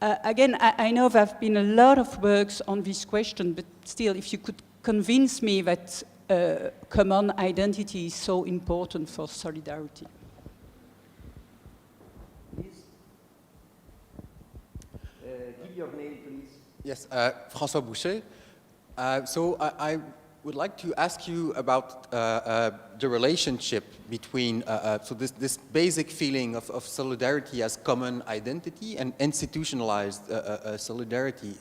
again, I know there have been a lot of works on this question, but still, if you could convince me that common identity is so important for solidarity. Please. Give your name, please. Yes, François Boucher. So I would like to ask you about the relationship between so this basic feeling of solidarity as common identity and institutionalized solidarity.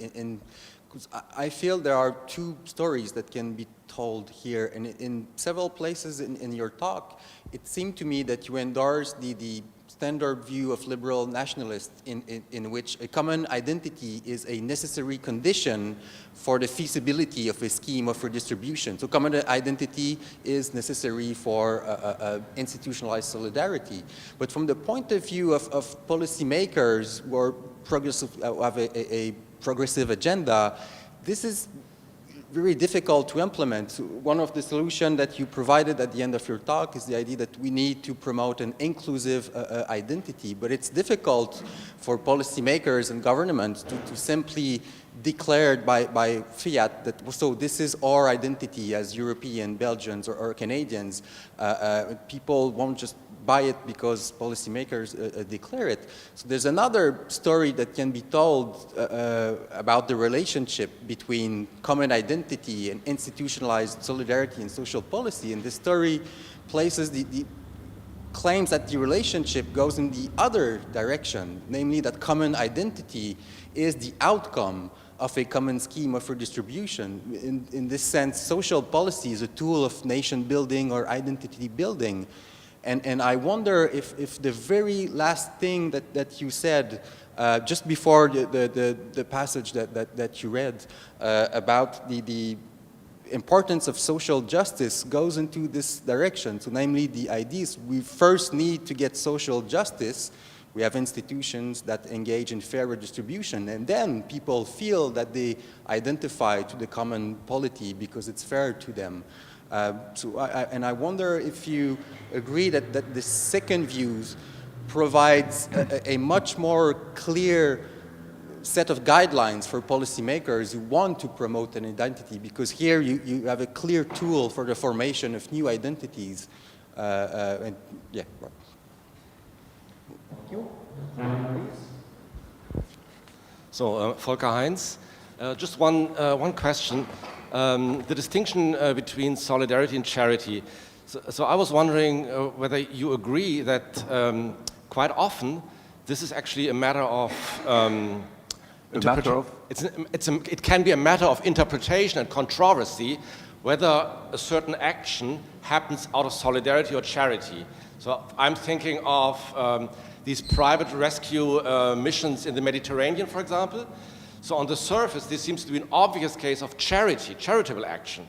Because I feel there are two stories that can be told here, and in several places in your talk, it seemed to me that you endorse the standard view of liberal nationalists in which a common identity is a necessary condition for the feasibility of a scheme of redistribution. So common identity is necessary for institutionalized solidarity. But from the point of view of policymakers who are progressive, have a progressive agenda, this is very difficult to implement. One of the solutions that you provided at the end of your talk is the idea that we need to promote an inclusive identity, but it's difficult for policymakers and governments to simply declare by fiat that, so this is our identity as European, Belgians, or Canadians. People won't just buy it because policymakers declare it. So there's another story that can be told about the relationship between common identity and institutionalized solidarity and social policy. And this story places the claims that the relationship goes in the other direction, namely that common identity is the outcome of a common scheme of redistribution. In this sense, social policy is a tool of nation building or identity building. And I wonder if the very last thing that you said just before the passage that you read about the importance of social justice goes into this direction. So namely the ideas, we first need to get social justice. We have institutions that engage in fair redistribution, and then people feel that they identify to the common polity because it's fair to them. And I wonder if you agree that the second view provides a much more clear set of guidelines for policymakers who want to promote an identity, because here you have a clear tool for the formation of new identities. And yeah. Right. Thank you. Please. So, Volker Heinz, just one question. The distinction between solidarity and charity. So I was wondering whether you agree that quite often this is actually a matter of it can be a matter of interpretation and controversy whether a certain action happens out of solidarity or charity. So I'm thinking of these private rescue missions in the Mediterranean, for example. So on the surface, this seems to be an obvious case of charitable action.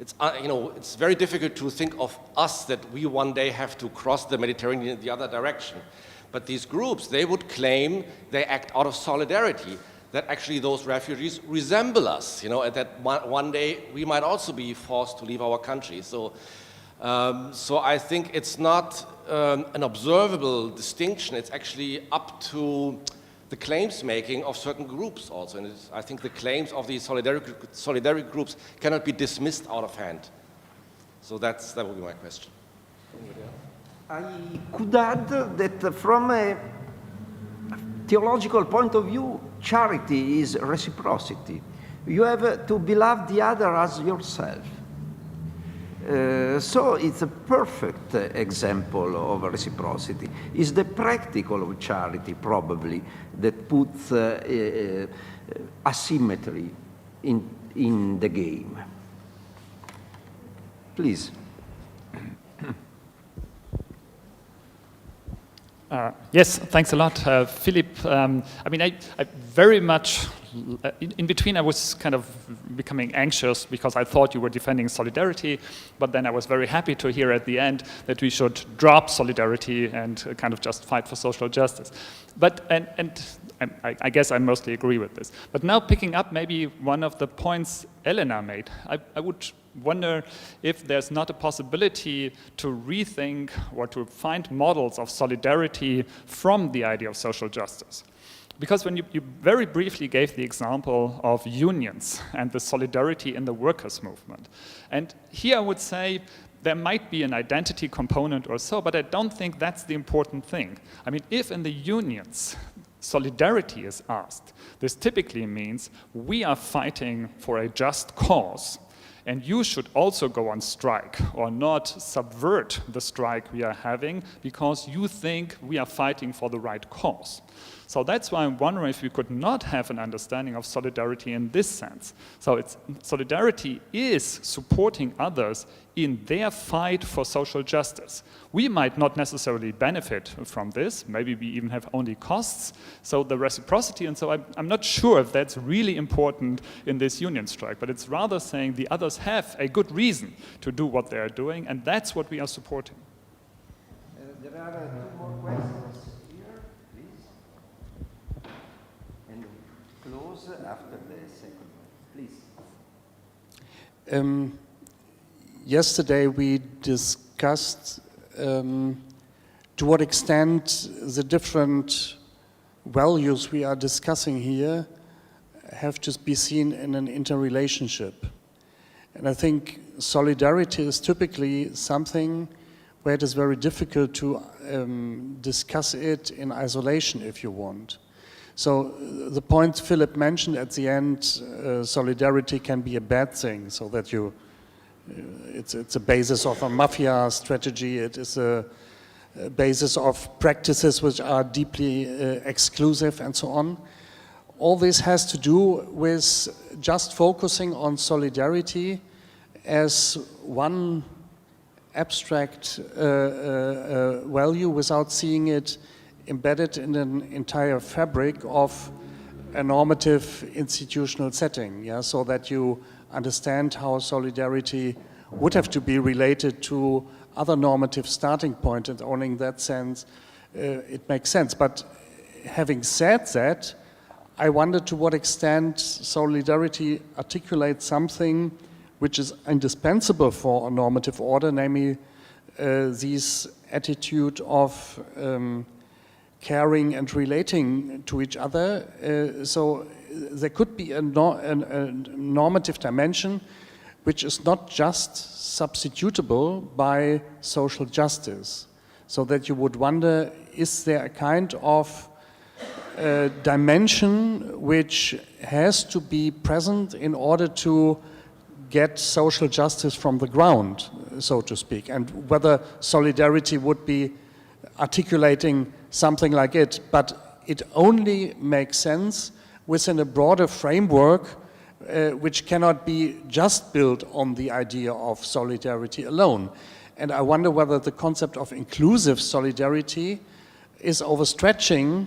It's very difficult to think of us that we one day have to cross the Mediterranean in the other direction. But these groups, they would claim they act out of solidarity, that actually those refugees resemble us, and that one day we might also be forced to leave our country. So I think it's not an observable distinction. It's actually up to the claims making of certain groups also. And I think the claims of these solidarity groups cannot be dismissed out of hand. So that would be my question. I could add that from a theological point of view, charity is reciprocity. You have to beloved the other as yourself. So it's a perfect example of reciprocity. It's the practical of charity, probably, that puts asymmetry in the game. Please. Yes, thanks a lot, Philippe. I mean, I very much, in between I was kind of becoming anxious because I thought you were defending solidarity, but then I was very happy to hear at the end that we should drop solidarity and kind of just fight for social justice. But, I guess I mostly agree with this. But now picking up maybe one of the points Elena made, I would wonder if there's not a possibility to rethink or to find models of solidarity from the idea of social justice. Because when you very briefly gave the example of unions and the solidarity in the workers' movement. And here I would say there might be an identity component or so, but I don't think that's the important thing. I mean, if in the unions solidarity is asked, this typically means we are fighting for a just cause. And you should also go on strike or not subvert the strike we are having because you think we are fighting for the right cause. So that's why I'm wondering if we could not have an understanding of solidarity in this sense. So solidarity is supporting others in their fight for social justice. We might not necessarily benefit from this, maybe we even have only costs, so the reciprocity, and so I'm not sure if that's really important in this union strike, but it's rather saying the others have a good reason to do what they are doing, and that's what we are supporting. There are two more questions here, please. And close after the second one, please. Yesterday we discussed to what extent the different values we are discussing here have to be seen in an interrelationship. And I think solidarity is typically something where it is very difficult to discuss it in isolation, if you want. So the point Philippe mentioned at the end, solidarity can be a bad thing, so that you it's a basis of a mafia strategy. It is a basis of practices which are deeply exclusive and so on. All this has to do with just focusing on solidarity as one abstract value without seeing it embedded in an entire fabric of a normative institutional setting, yeah, so that you understand how solidarity would have to be related to other normative starting point, and only in that sense it makes sense. But having said that, I wonder to what extent solidarity articulates something which is indispensable for a normative order, namely this attitude of caring and relating to each other. So there could be a normative dimension which is not just substitutable by social justice. So that you would wonder, is there a kind of dimension which has to be present in order to get social justice from the ground, so to speak, and whether solidarity would be articulating something like it, but it only makes sense within a broader framework which cannot be just built on the idea of solidarity alone. And I wonder whether the concept of inclusive solidarity is overstretching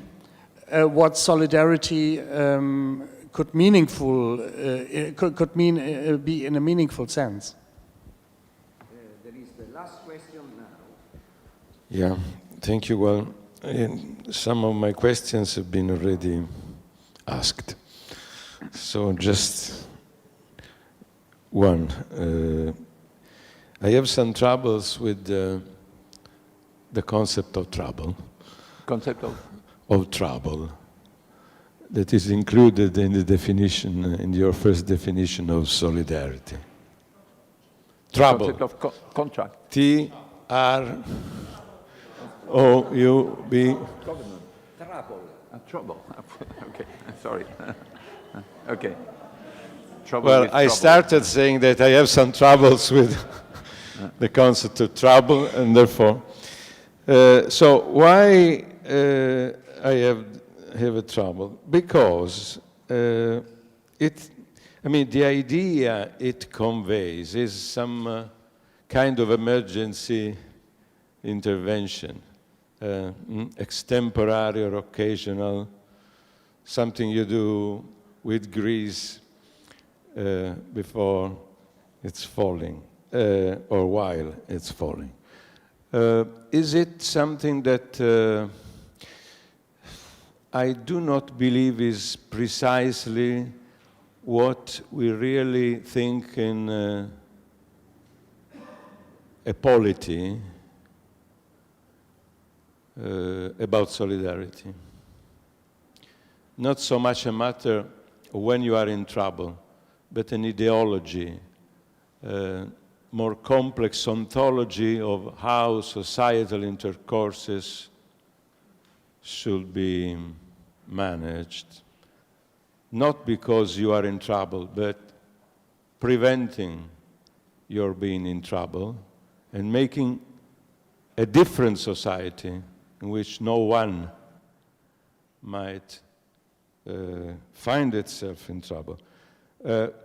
what solidarity could meaningful be in a meaningful sense. There is the last question now. Yeah, thank you. Well, some of my questions have been already asked. So just one. I have some troubles with the concept of trouble. Concept of trouble that is included in the definition, in your first definition of solidarity. Trouble. Concept of contract. T-R-O-U-B. Trouble. Trouble. Okay, sorry. Okay. Trouble well, I started saying that I have some troubles with the concept of trouble, and therefore, so why I have a trouble? Because the idea it conveys is some kind of emergency intervention, extemporary or occasional, something you do with grease before it's falling, or while it's falling. Is it something that I do not believe is precisely what we really think in a polity about solidarity? Not so much a matter of when you are in trouble, but an ideology, more complex ontology of how societal intercourses should be managed, not because you are in trouble, but preventing your being in trouble and making a different society in which no one might find itself in trouble.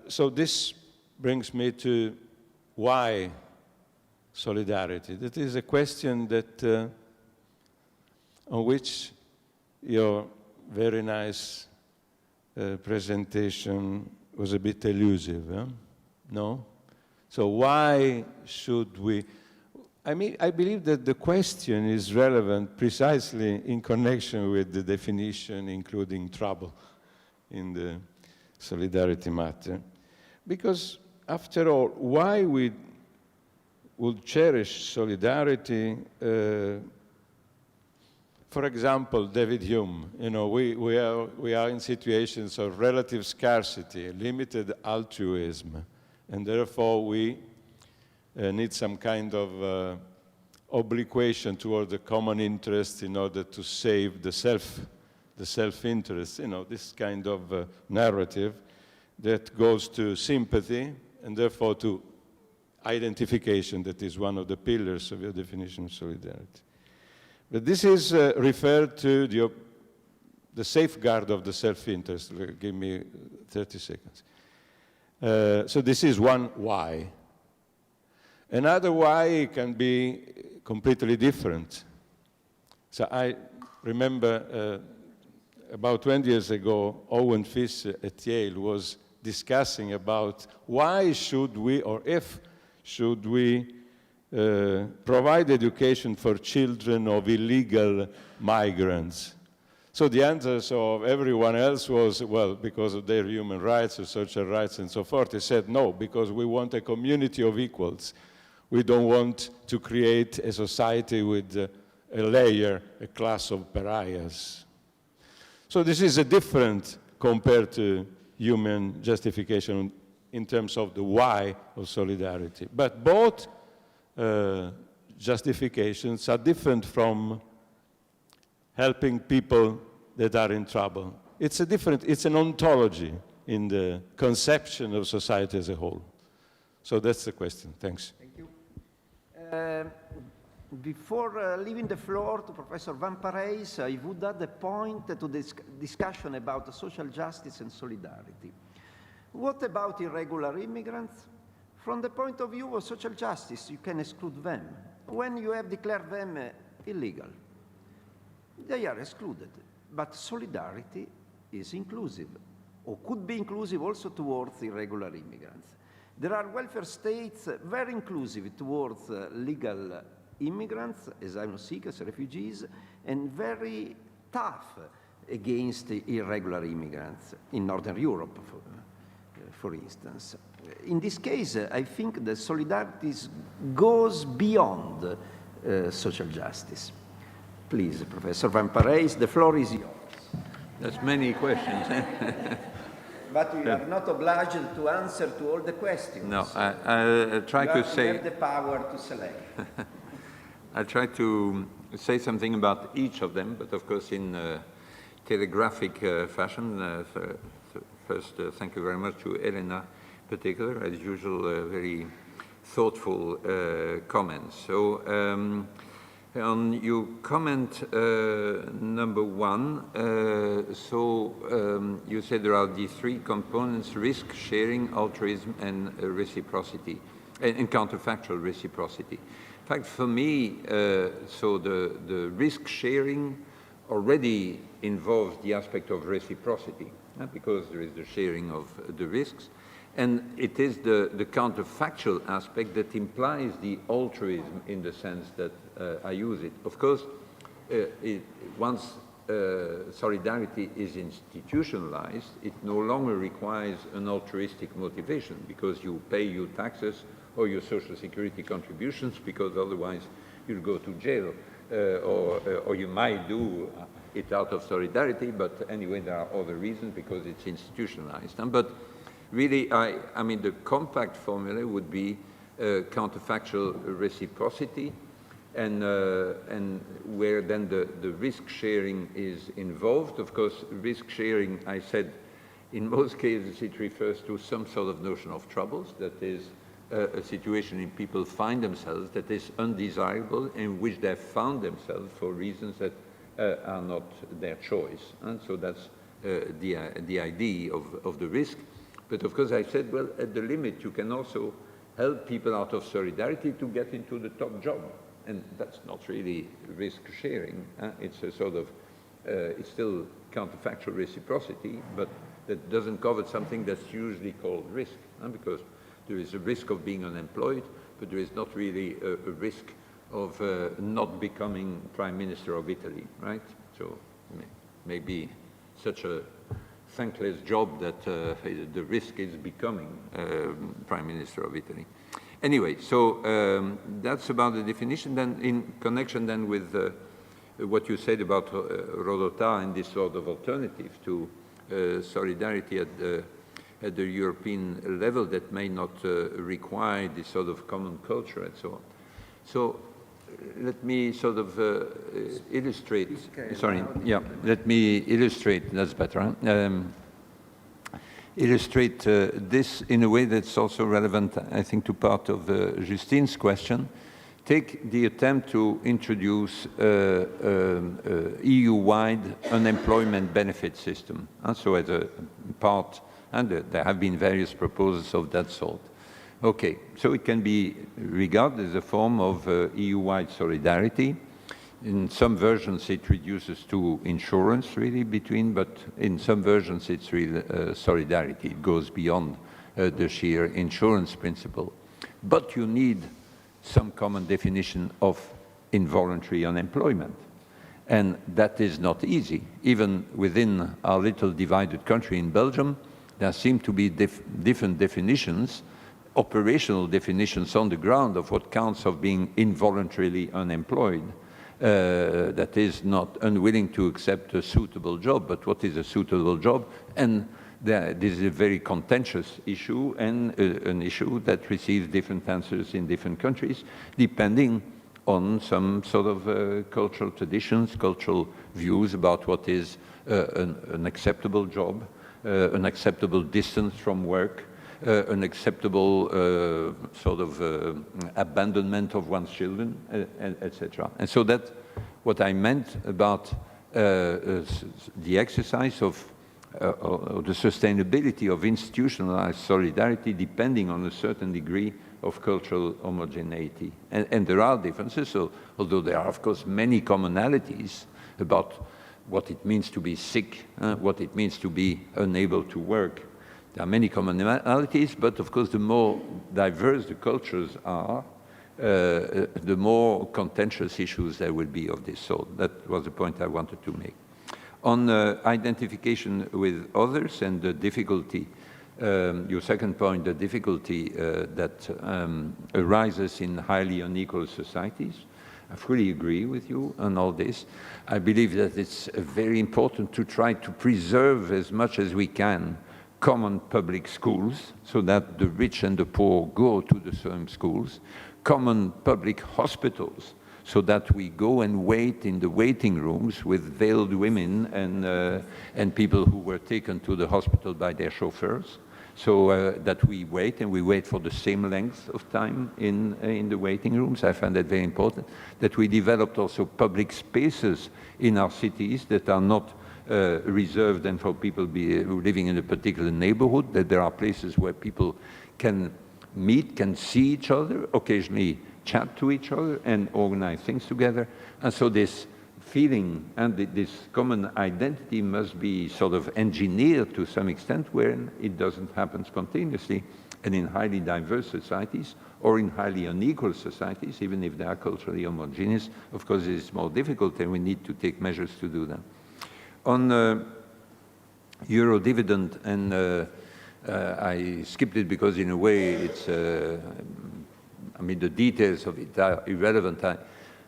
So this brings me to why solidarity. That is a question that on which your very nice presentation was a bit elusive, huh? No? So why should we? I believe that the question is relevant precisely in connection with the definition, including trouble, in the solidarity matter. Because, after all, why we would cherish solidarity? For example, David Hume, we are in situations of relative scarcity, limited altruism, and therefore we need some kind of obligation toward the common interest in order to save the self-interest, this kind of narrative that goes to sympathy and therefore to identification, that is one of the pillars of your definition of solidarity. But this is referred to the safeguard of the self-interest. Give me 30 seconds. So this is one why. Another why can be completely different. So I remember about 20 years ago, Owen Fisher at Yale was discussing about why should we, or if should we, provide education for children of illegal migrants. So the answers of everyone else was, well, because of their human rights or social rights and so forth. They said, no, because we want a community of equals. We don't want to create a society with a layer, a class of pariahs. So this is a different compared to human justification in terms of the why of solidarity. But both justifications are different from helping people that are in trouble. It's an ontology in the conception of society as a whole. So that's the question. Thanks. Thank you. Before leaving the floor to Professor Van Parijs, I would add a point to this discussion about social justice and solidarity. What about irregular immigrants? From the point of view of social justice, you can exclude them. When you have declared them illegal, they are excluded. But solidarity is inclusive, or could be inclusive also towards irregular immigrants. There are welfare states very inclusive towards legal immigrants, asylum seekers, refugees, and very tough against irregular immigrants in Northern Europe, for instance. In this case, I think that solidarity goes beyond social justice. Please, Professor Van Parijs, the floor is yours. That's many questions. But you are not obliged to answer to all the questions. No, I'll try to say... You have the power to select. I'll try to say something about each of them, but of course in telegraphic fashion. First, thank you very much to Elena in particular, as usual, very thoughtful comments. So on your comment number one, you said there are the three components: risk, sharing, altruism, and reciprocity, and counterfactual reciprocity. In fact, for me, so the risk sharing already involves the aspect of reciprocity, because there is the sharing of the risks. And it is the counterfactual aspect that implies the altruism in the sense that I use it. Of course, once solidarity is institutionalized, it no longer requires an altruistic motivation, because you pay your taxes or your social security contributions, because otherwise you'll go to jail, or you might do it out of solidarity, but anyway, there are other reasons because it's institutionalized. But really, I mean, the compact formula would be counterfactual reciprocity, and where then the risk sharing is involved. Of course, risk sharing, I said, in most cases it refers to some sort of notion of troubles, that is a situation in people find themselves that is undesirable, in which they have found themselves for reasons that are not their choice. And so that's the idea of the risk. But of course, I said, well, at the limit, you can also help people out of solidarity to get into the top job. And that's not really risk sharing. It's a sort of, it's still counterfactual reciprocity, but that doesn't cover something that's usually called risk, because there is a risk of being unemployed, but there is not really a risk of not becoming Prime Minister of Italy, right? So maybe such a thankless job that the risk is becoming Prime Minister of Italy. Anyway, so that's about the definition. Then in connection then with what you said about Rodotà and this sort of alternative to solidarity at the European level that may not require this sort of common culture and so on. So let me sort of illustrate, sorry, yeah, let me illustrate, that's better, huh? Illustrate this in a way that's also relevant, I think, to part of Justine's question. Take the attempt to introduce EU-wide unemployment benefit system. So as a part, and there have been various proposals of that sort. Okay, so it can be regarded as a form of EU-wide solidarity. In some versions, it reduces to insurance, really, but in some versions, it's real solidarity. It goes beyond the sheer insurance principle. But you need some common definition of involuntary unemployment. And that is not easy. Even within our little divided country in Belgium, there seem to be different definitions, operational definitions on the ground of what counts of being involuntarily unemployed. That is not unwilling to accept a suitable job, but what is a suitable job? And this is a very contentious issue, and an issue that receives different answers in different countries, depending on some sort of cultural traditions, cultural views about what is an acceptable job, an acceptable distance from work, an acceptable sort of abandonment of one's children, etc. And so that's what I meant about the exercise of the sustainability of institutionalized solidarity depending on a certain degree of cultural homogeneity. And there are differences, so although there are, of course, many commonalities about what it means to be sick, what it means to be unable to work. There are many commonalities, but of course, the more diverse the cultures are, the more contentious issues there will be of this sort. That was the point I wanted to make. On identification with others and the difficulty, your second point, the difficulty that arises in highly unequal societies, I fully agree with you on all this. I believe that it's very important to try to preserve as much as we can common public schools, so that the rich and the poor go to the same schools, common public hospitals, so that we go and wait in the waiting rooms with veiled women and people who were taken to the hospital by their chauffeurs, So that we wait, and we wait for the same length of time in the waiting rooms. I find that very important. That we developed also public spaces in our cities that are not reserved and for people living in a particular neighborhood, that there are places where people can meet, can see each other, occasionally chat to each other and organize things together. And so this feeling and this common identity must be sort of engineered to some extent, where it doesn't happen spontaneously. And in highly diverse societies or in highly unequal societies, even if they are culturally homogeneous, of course it is more difficult, and we need to take measures to do that. On euro dividend, and I skipped it because in a way it's, I mean, the details of it are irrelevant. I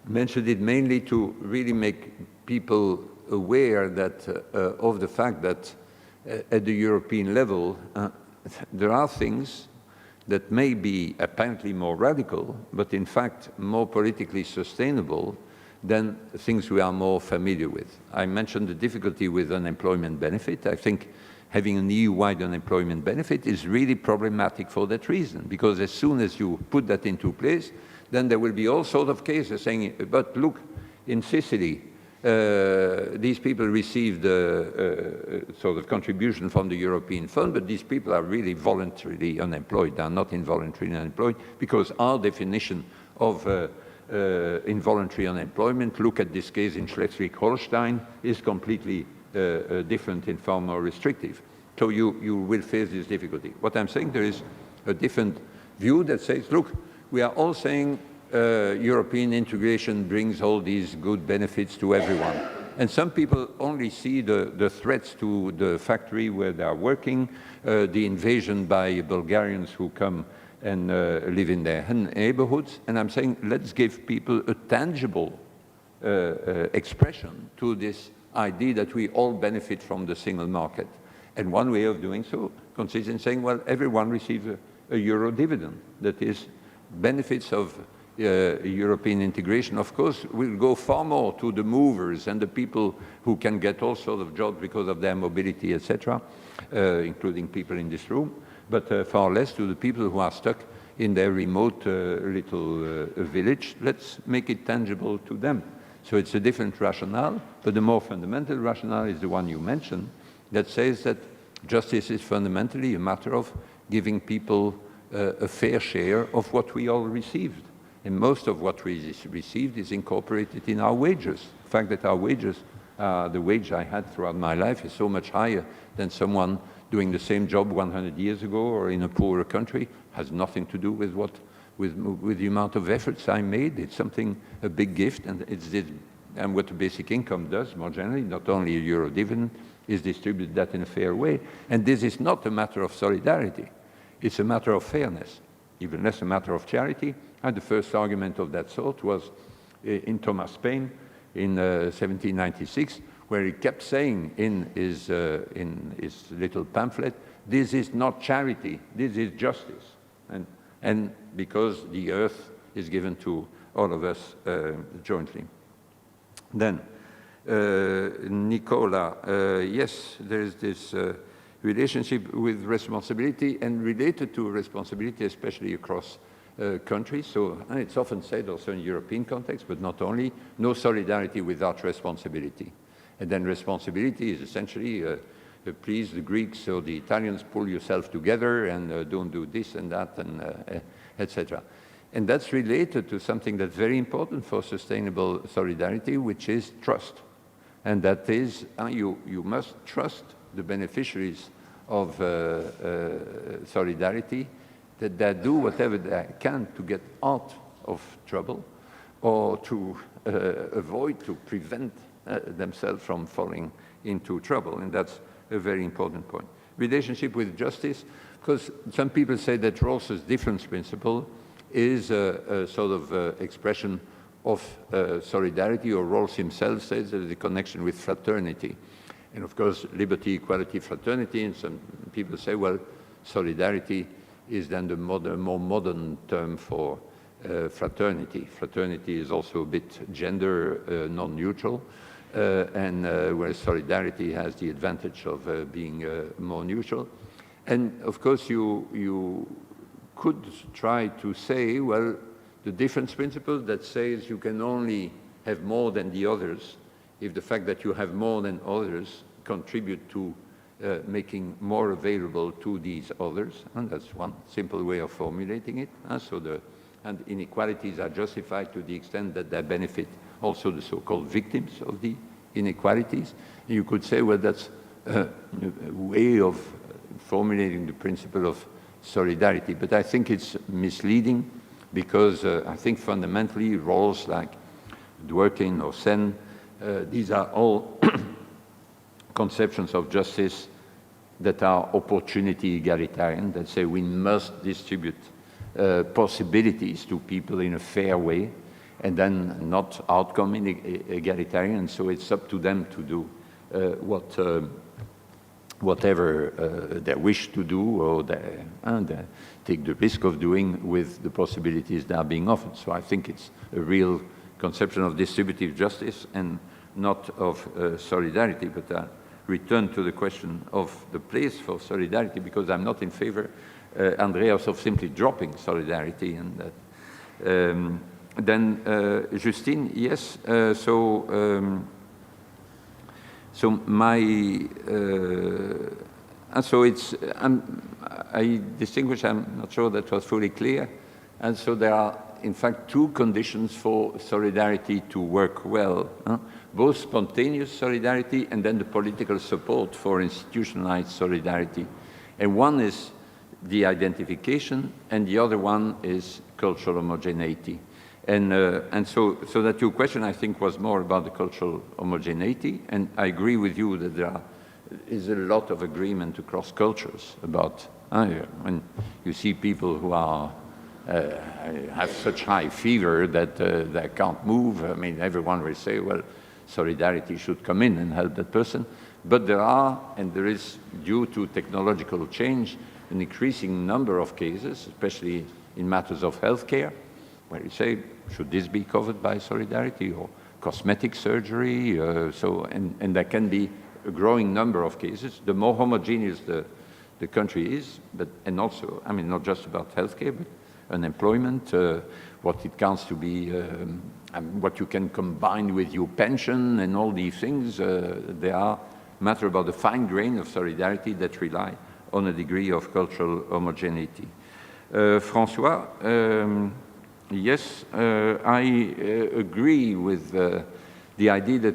mentioned it mainly to really make people aware that of the fact that at the European level, there are things that may be apparently more radical, but in fact more politically sustainable than things we are more familiar with. I mentioned the difficulty with unemployment benefit. I think having an EU-wide unemployment benefit is really problematic for that reason, because as soon as you put that into place, then there will be all sorts of cases saying, but look, in Sicily, these people received sort of contribution from the European fund, but these people are really voluntarily unemployed. They are not involuntarily unemployed, because our definition of involuntary unemployment, look at this case in Schleswig-Holstein, is completely different and far more restrictive. So you will face this difficulty. What I'm saying, there is a different view that says, look, we are all saying European integration brings all these good benefits to everyone. And some people only see the threats to the factory where they are working, the invasion by Bulgarians who come and live in their neighborhoods. And I'm saying, let's give people a tangible expression to this idea that we all benefit from the single market. And one way of doing so consists in saying, well, everyone receives a euro dividend. That is, benefits of European integration, of course, will go far more to the movers and the people who can get all sorts of jobs because of their mobility, etc., including people in this room, but far less to the people who are stuck in their remote little village. Let's make it tangible to them. So it's a different rationale, but the more fundamental rationale is the one you mentioned, that says that justice is fundamentally a matter of giving people a fair share of what we all received. And most of what we received is incorporated in our wages. The fact that our wages, the wage I had throughout my life, is so much higher than someone doing the same job 100 years ago or in a poorer country has nothing to do with with the amount of efforts I made. It's something, a big gift, and and what the basic income does more generally, not only a euro dividend, is distribute that in a fair way. And this is not a matter of solidarity. It's a matter of fairness, even less a matter of charity. And the first argument of that sort was in Thomas Paine in 1796, where he kept saying in his little pamphlet, this is not charity, this is justice. And because the earth is given to all of us jointly. Then, Nicola, yes, there is this relationship with responsibility, and related to responsibility, especially across countries. So and it's often said also in European context, but not only, no solidarity without responsibility. And then responsibility is essentially, please the Greeks or the Italians, pull yourself together and don't do this and that, and etc. And that's related to something that's very important for sustainable solidarity, which is trust. And that is, you must trust the beneficiaries of solidarity, that they do whatever they can to get out of trouble or to avoid, to prevent themselves from falling into trouble. And that's a very important point. Relationship with justice, because some people say that Rawls's difference principle is a sort of expression of solidarity, or Rawls himself says there is a connection with fraternity. And of course, liberty, equality, fraternity, and some people say, well, solidarity is then the more modern term for fraternity. Fraternity is also a bit gender non-neutral, and whereas solidarity has the advantage of being more neutral. And of course, you could try to say, well, the difference principle that says you can only have more than the others if the fact that you have more than others contribute to making more available to these others. And that's one simple way of formulating it. And inequalities are justified to the extent that they benefit also the so-called victims of the inequalities. You could say, well, that's a way of formulating the principle of solidarity, but I think it's misleading because I think fundamentally roles like Dworkin or Sen, these are all conceptions of justice that are opportunity egalitarian, that say we must distribute possibilities to people in a fair way, and then not outcome egalitarian, so it's up to them to do whatever they wish to do or they take the risk of doing with the possibilities that are being offered. So I think it's a real conception of distributive justice and not of solidarity, but I return to the question of the place for solidarity because I'm not in favor, Andreas, of simply dropping solidarity. And that. Then Justine, yes, so my, and so it's, I distinguish, I'm not sure that was fully clear, and so there are in fact two conditions for solidarity to work well, both spontaneous solidarity and then the political support for institutionalized solidarity. And one is the identification and the other one is cultural homogeneity. And so that your question, I think, was more about the cultural homogeneity, and I agree with you that there is a lot of agreement across cultures about when you see people who are have such high fever that they can't move. I mean, everyone will say, well, solidarity should come in and help that person. But there is, due to technological change, an increasing number of cases, especially in matters of healthcare, where you say, should this be covered by solidarity or cosmetic surgery? And there can be a growing number of cases. The more homogeneous the country is, and also, I mean, not just about healthcare, but unemployment, what it counts to be, what you can combine with your pension and all these things, they are matter about the fine grain of solidarity that rely on a degree of cultural homogeneity. François, yes, I agree with the idea that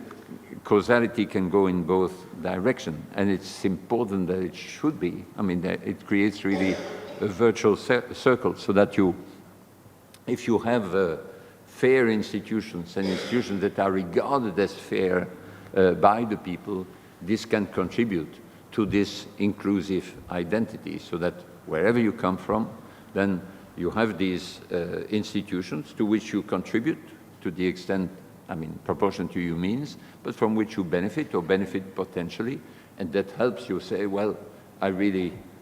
causality can go in both directions, and it's important that it should be. I mean, it creates really a virtual circle, so that if you have fair institutions and institutions that are regarded as fair by the people, this can contribute to this inclusive identity, so that wherever you come from, then you have these institutions to which you contribute to the extent, I mean, proportion to your means, but from which you benefit or benefit potentially, and that helps you say, well,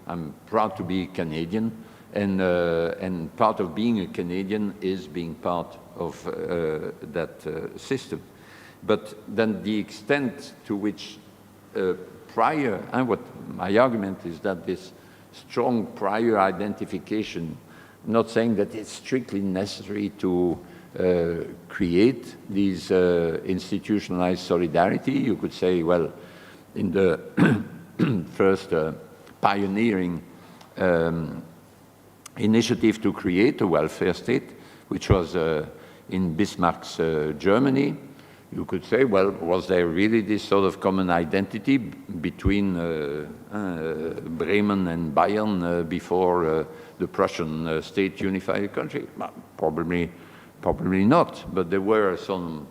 I'm proud to be Canadian, and part of being a Canadian is being part of that system. But then the extent to which prior, and what my argument is that this strong prior identification, not saying that it's strictly necessary to create these institutionalized solidarity. You could say, well, in the first pioneering initiative to create a welfare state, which was in Bismarck's Germany, you could say, well, was there really this sort of common identity between Bremen and Bayern before the Prussian state unified the country? Well, probably not, but there were some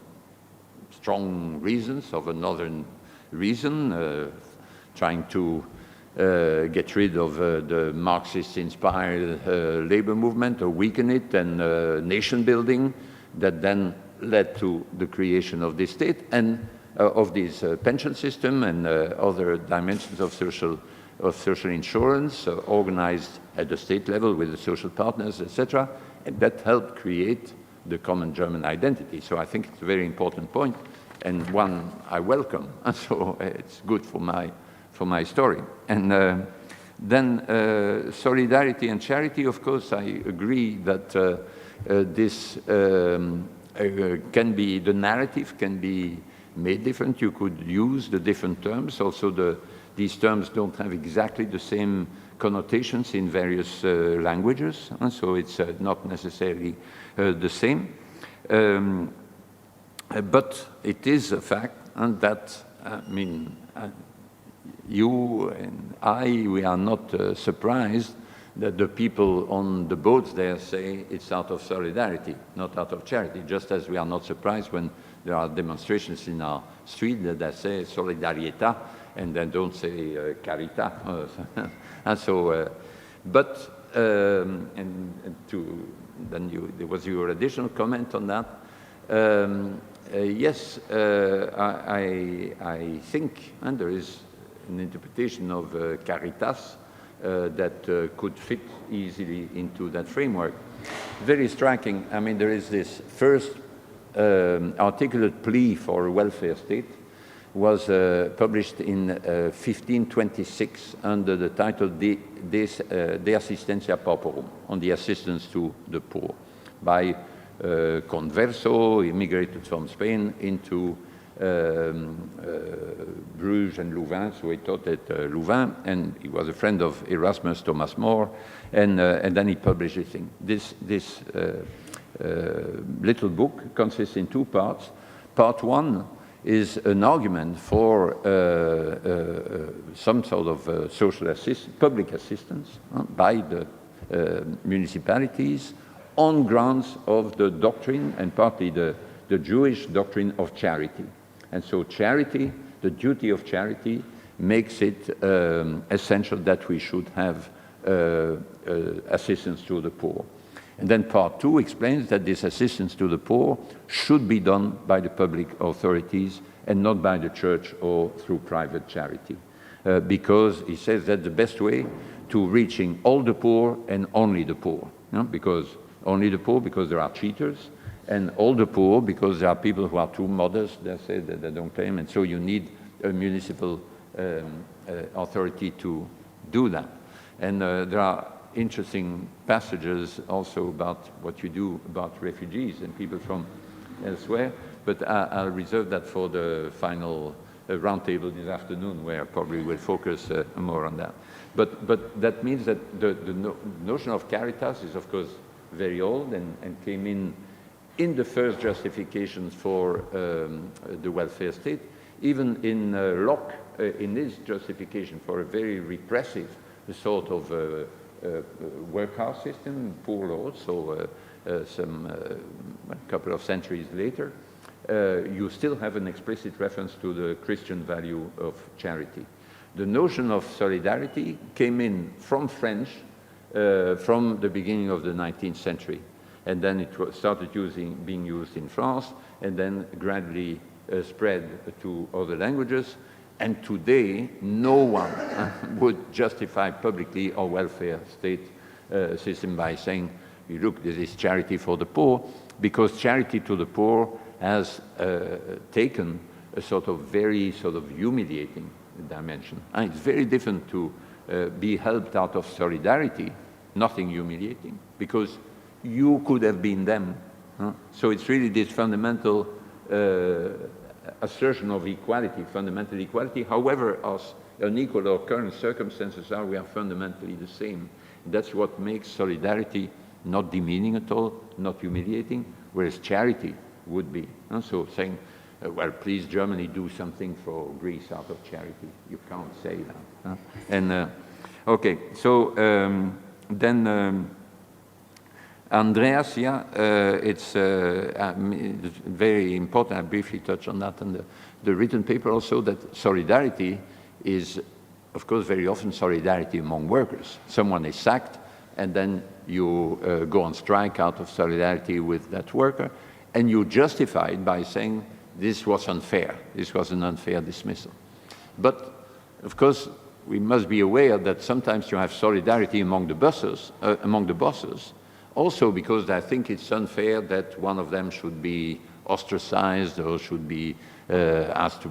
strong reasons of another reason, trying to get rid of the Marxist-inspired labor movement or weaken it, and nation building that then led to the creation of this state and of this pension system and other dimensions of social insurance organized at the state level with the social partners, etc. And that helped create the common German identity. So I think it's a very important point, and one I welcome. And so it's good for my story. And Then solidarity and charity, of course, I agree that this can be, the narrative can be made different. You could use the different terms. Also, these terms don't have exactly the same connotations in various languages, and so it's not necessarily the same. But it is a fact, and that, I mean, you and I, we are not surprised that the people on the boats there say it's out of solidarity, not out of charity, just as we are not surprised when there are demonstrations in our street that they say solidarietà and then don't say carità. And so, there was your additional comment on that. Yes, I think, and there is an interpretation of caritas that could fit easily into that framework. Very striking. I mean, there is this first articulate plea for a welfare state was published in 1526 under the title De Assistentia Pauperum, on the assistance to the poor, by Converso, immigrated from Spain into Bruges and Louvain, so he taught at Louvain, and he was a friend of Erasmus Thomas More, and then he published this thing. This little book consists in two parts. Part one is an argument for some sort of social public assistance by the municipalities on grounds of the doctrine, and partly the Jewish doctrine of charity. And so charity, the duty of charity, makes it essential that we should have assistance to the poor. And then part two explains that this assistance to the poor should be done by the public authorities and not by the church or through private charity. Because he says that the best way to reaching all the poor and only the poor. Because only the poor because there are cheaters, and all the poor because there are people who are too modest, they say that they don't claim, and so you need a municipal authority to do that. And there are interesting passages also about what you do about refugees and people from elsewhere, but I'll reserve that for the final roundtable this afternoon, where I probably will focus more on that. But that means that the notion of caritas is, of course, very old and came in the first justifications for the welfare state. Even in Locke, in his justification for a very repressive sort of workhouse system, poor laws, so a couple of centuries later, you still have an explicit reference to the Christian value of charity. The notion of solidarity came in from French from the beginning of the 19th century. And then it started being used in France, and then gradually spread to other languages. And today, no one would justify publicly our welfare state system by saying, look, this is charity for the poor, because charity to the poor has taken a sort of very humiliating dimension. And it's very different to be helped out of solidarity, nothing humiliating, because you could have been them. So it's really this fundamental assertion of equality, fundamental equality. However unequal our current circumstances are, we are fundamentally the same. That's what makes solidarity not demeaning at all, not humiliating, whereas charity would be. So saying, well, please, Germany, do something for Greece out of charity. You can't say that. And, okay, so then Andreas, it's very important. I briefly touched on that in the written paper also, that solidarity is, of course, very often solidarity among workers. Someone is sacked, and then you go on strike out of solidarity with that worker, and you justify it by saying, this was unfair. This was an unfair dismissal. But, of course, we must be aware that sometimes you have solidarity among the bosses, also because I think it's unfair that one of them should be ostracized or should be asked to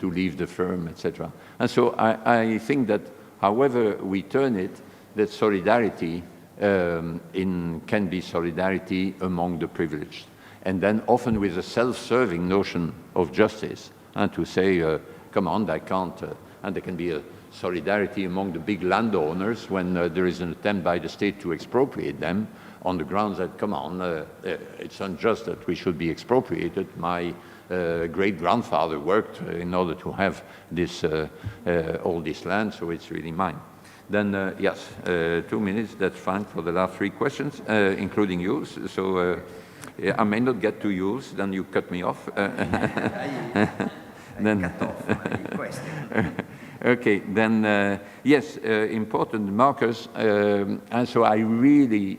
leave the firm, etc. And so I think that However we turn it, that solidarity can be solidarity among the privileged. And then often with a self-serving notion of justice, and to say, come on, I can't, and there can be a solidarity among the big landowners when there is an attempt by the state to expropriate them on the grounds that, come on, it's unjust that we should be expropriated. My great-grandfather worked in order to have this, all this land, so it's really mine. Then, yes, 2 minutes, that's fine for the last 3 questions, including yours. So I may not get to yours, then you cut me off. Then, cut off my question. Okay, then, yes, important markers. And so I really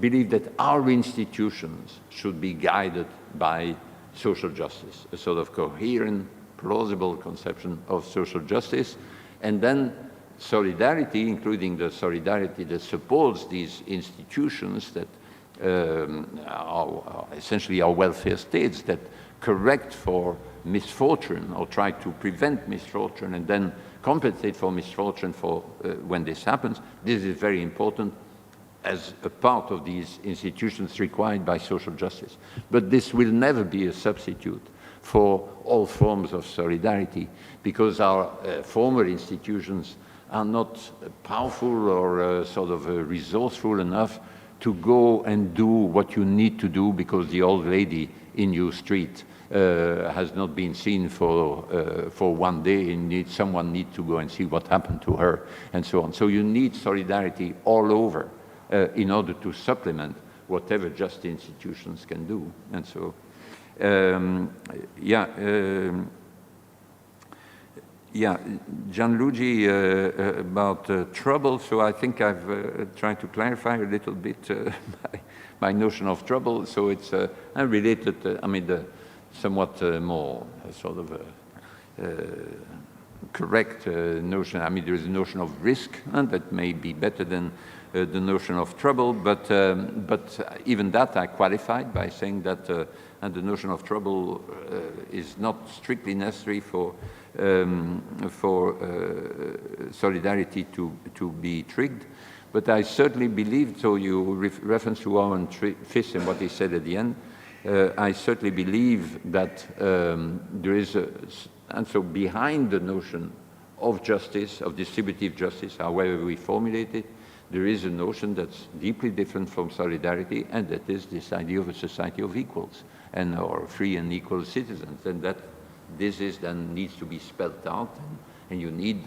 believe that our institutions should be guided by social justice, a sort of coherent, plausible conception of social justice. And then solidarity, including the solidarity that supports these institutions that are essentially our welfare states that correct for misfortune or try to prevent misfortune and then compensate for misfortune for when this happens. This is very important as a part of these institutions required by social justice. But this will never be a substitute for all forms of solidarity because our former institutions are not powerful or sort of resourceful enough to go and do what you need to do because the old lady in your street has not been seen for 1 day and someone needs to go and see what happened to her and so on. So you need solidarity all over in order to supplement whatever just institutions can do. And so, Gianluigi, about trouble, so I think I've tried to clarify a little bit my notion of trouble. So it's related, the somewhat more sort of correct notion. There is a notion of risk, and that may be better than the notion of trouble, but even that I qualified by saying that the notion of trouble is not strictly necessary for solidarity to be triggered. But I certainly believe, so you reference to Owen Fish and what he said at the end, I certainly believe that there is and so behind the notion of justice, of distributive justice, however we formulate it, there is a notion that's deeply different from solidarity, and that is this idea of a society of equals and or free and equal citizens, and that this is then needs to be spelled out, and you need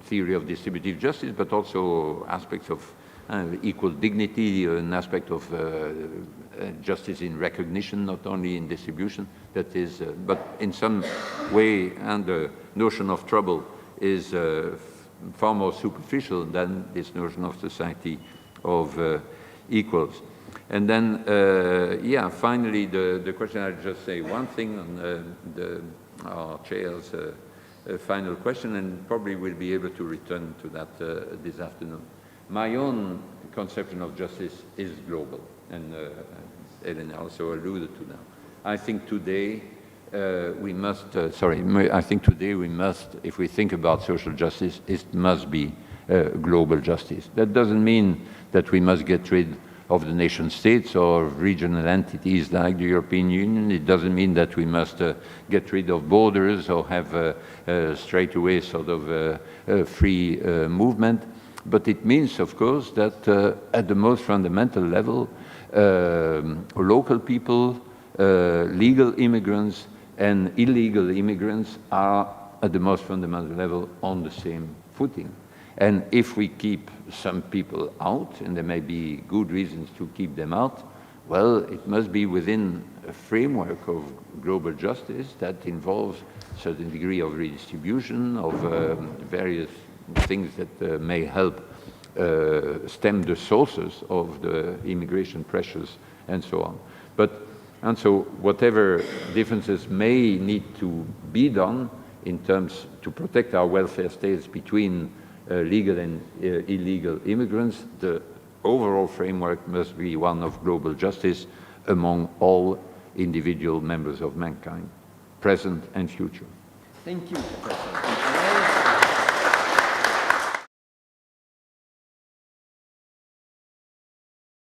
theory of distributive justice, but also aspects of equal dignity, an aspect of justice in recognition, not only in distribution. That is, but in some way, and the notion of trouble is far more superficial than this notion of society of equals. And then, finally, the question, I'll just say one thing on our chair's final question, and probably we'll be able to return to that this afternoon. My own conception of justice is global, and Ellen also alluded to that. I think today we must, I think today we must, if we think about social justice, it must be global justice. That doesn't mean that we must get rid of the nation states or regional entities like the European Union. It doesn't mean that we must get rid of borders or have straight away sort of free movement. But it means, of course, that at the most fundamental level, local people, legal immigrants, and illegal immigrants are at the most fundamental level on the same footing. And if we keep some people out, and there may be good reasons to keep them out, well, it must be within a framework of global justice that involves a certain degree of redistribution, of various things that may help stem the sources of the immigration pressures and so on. And so whatever differences may need to be done in terms to protect our welfare states between legal and illegal immigrants, the overall framework must be one of global justice among all individual members of mankind, present and future. Thank you, Professor.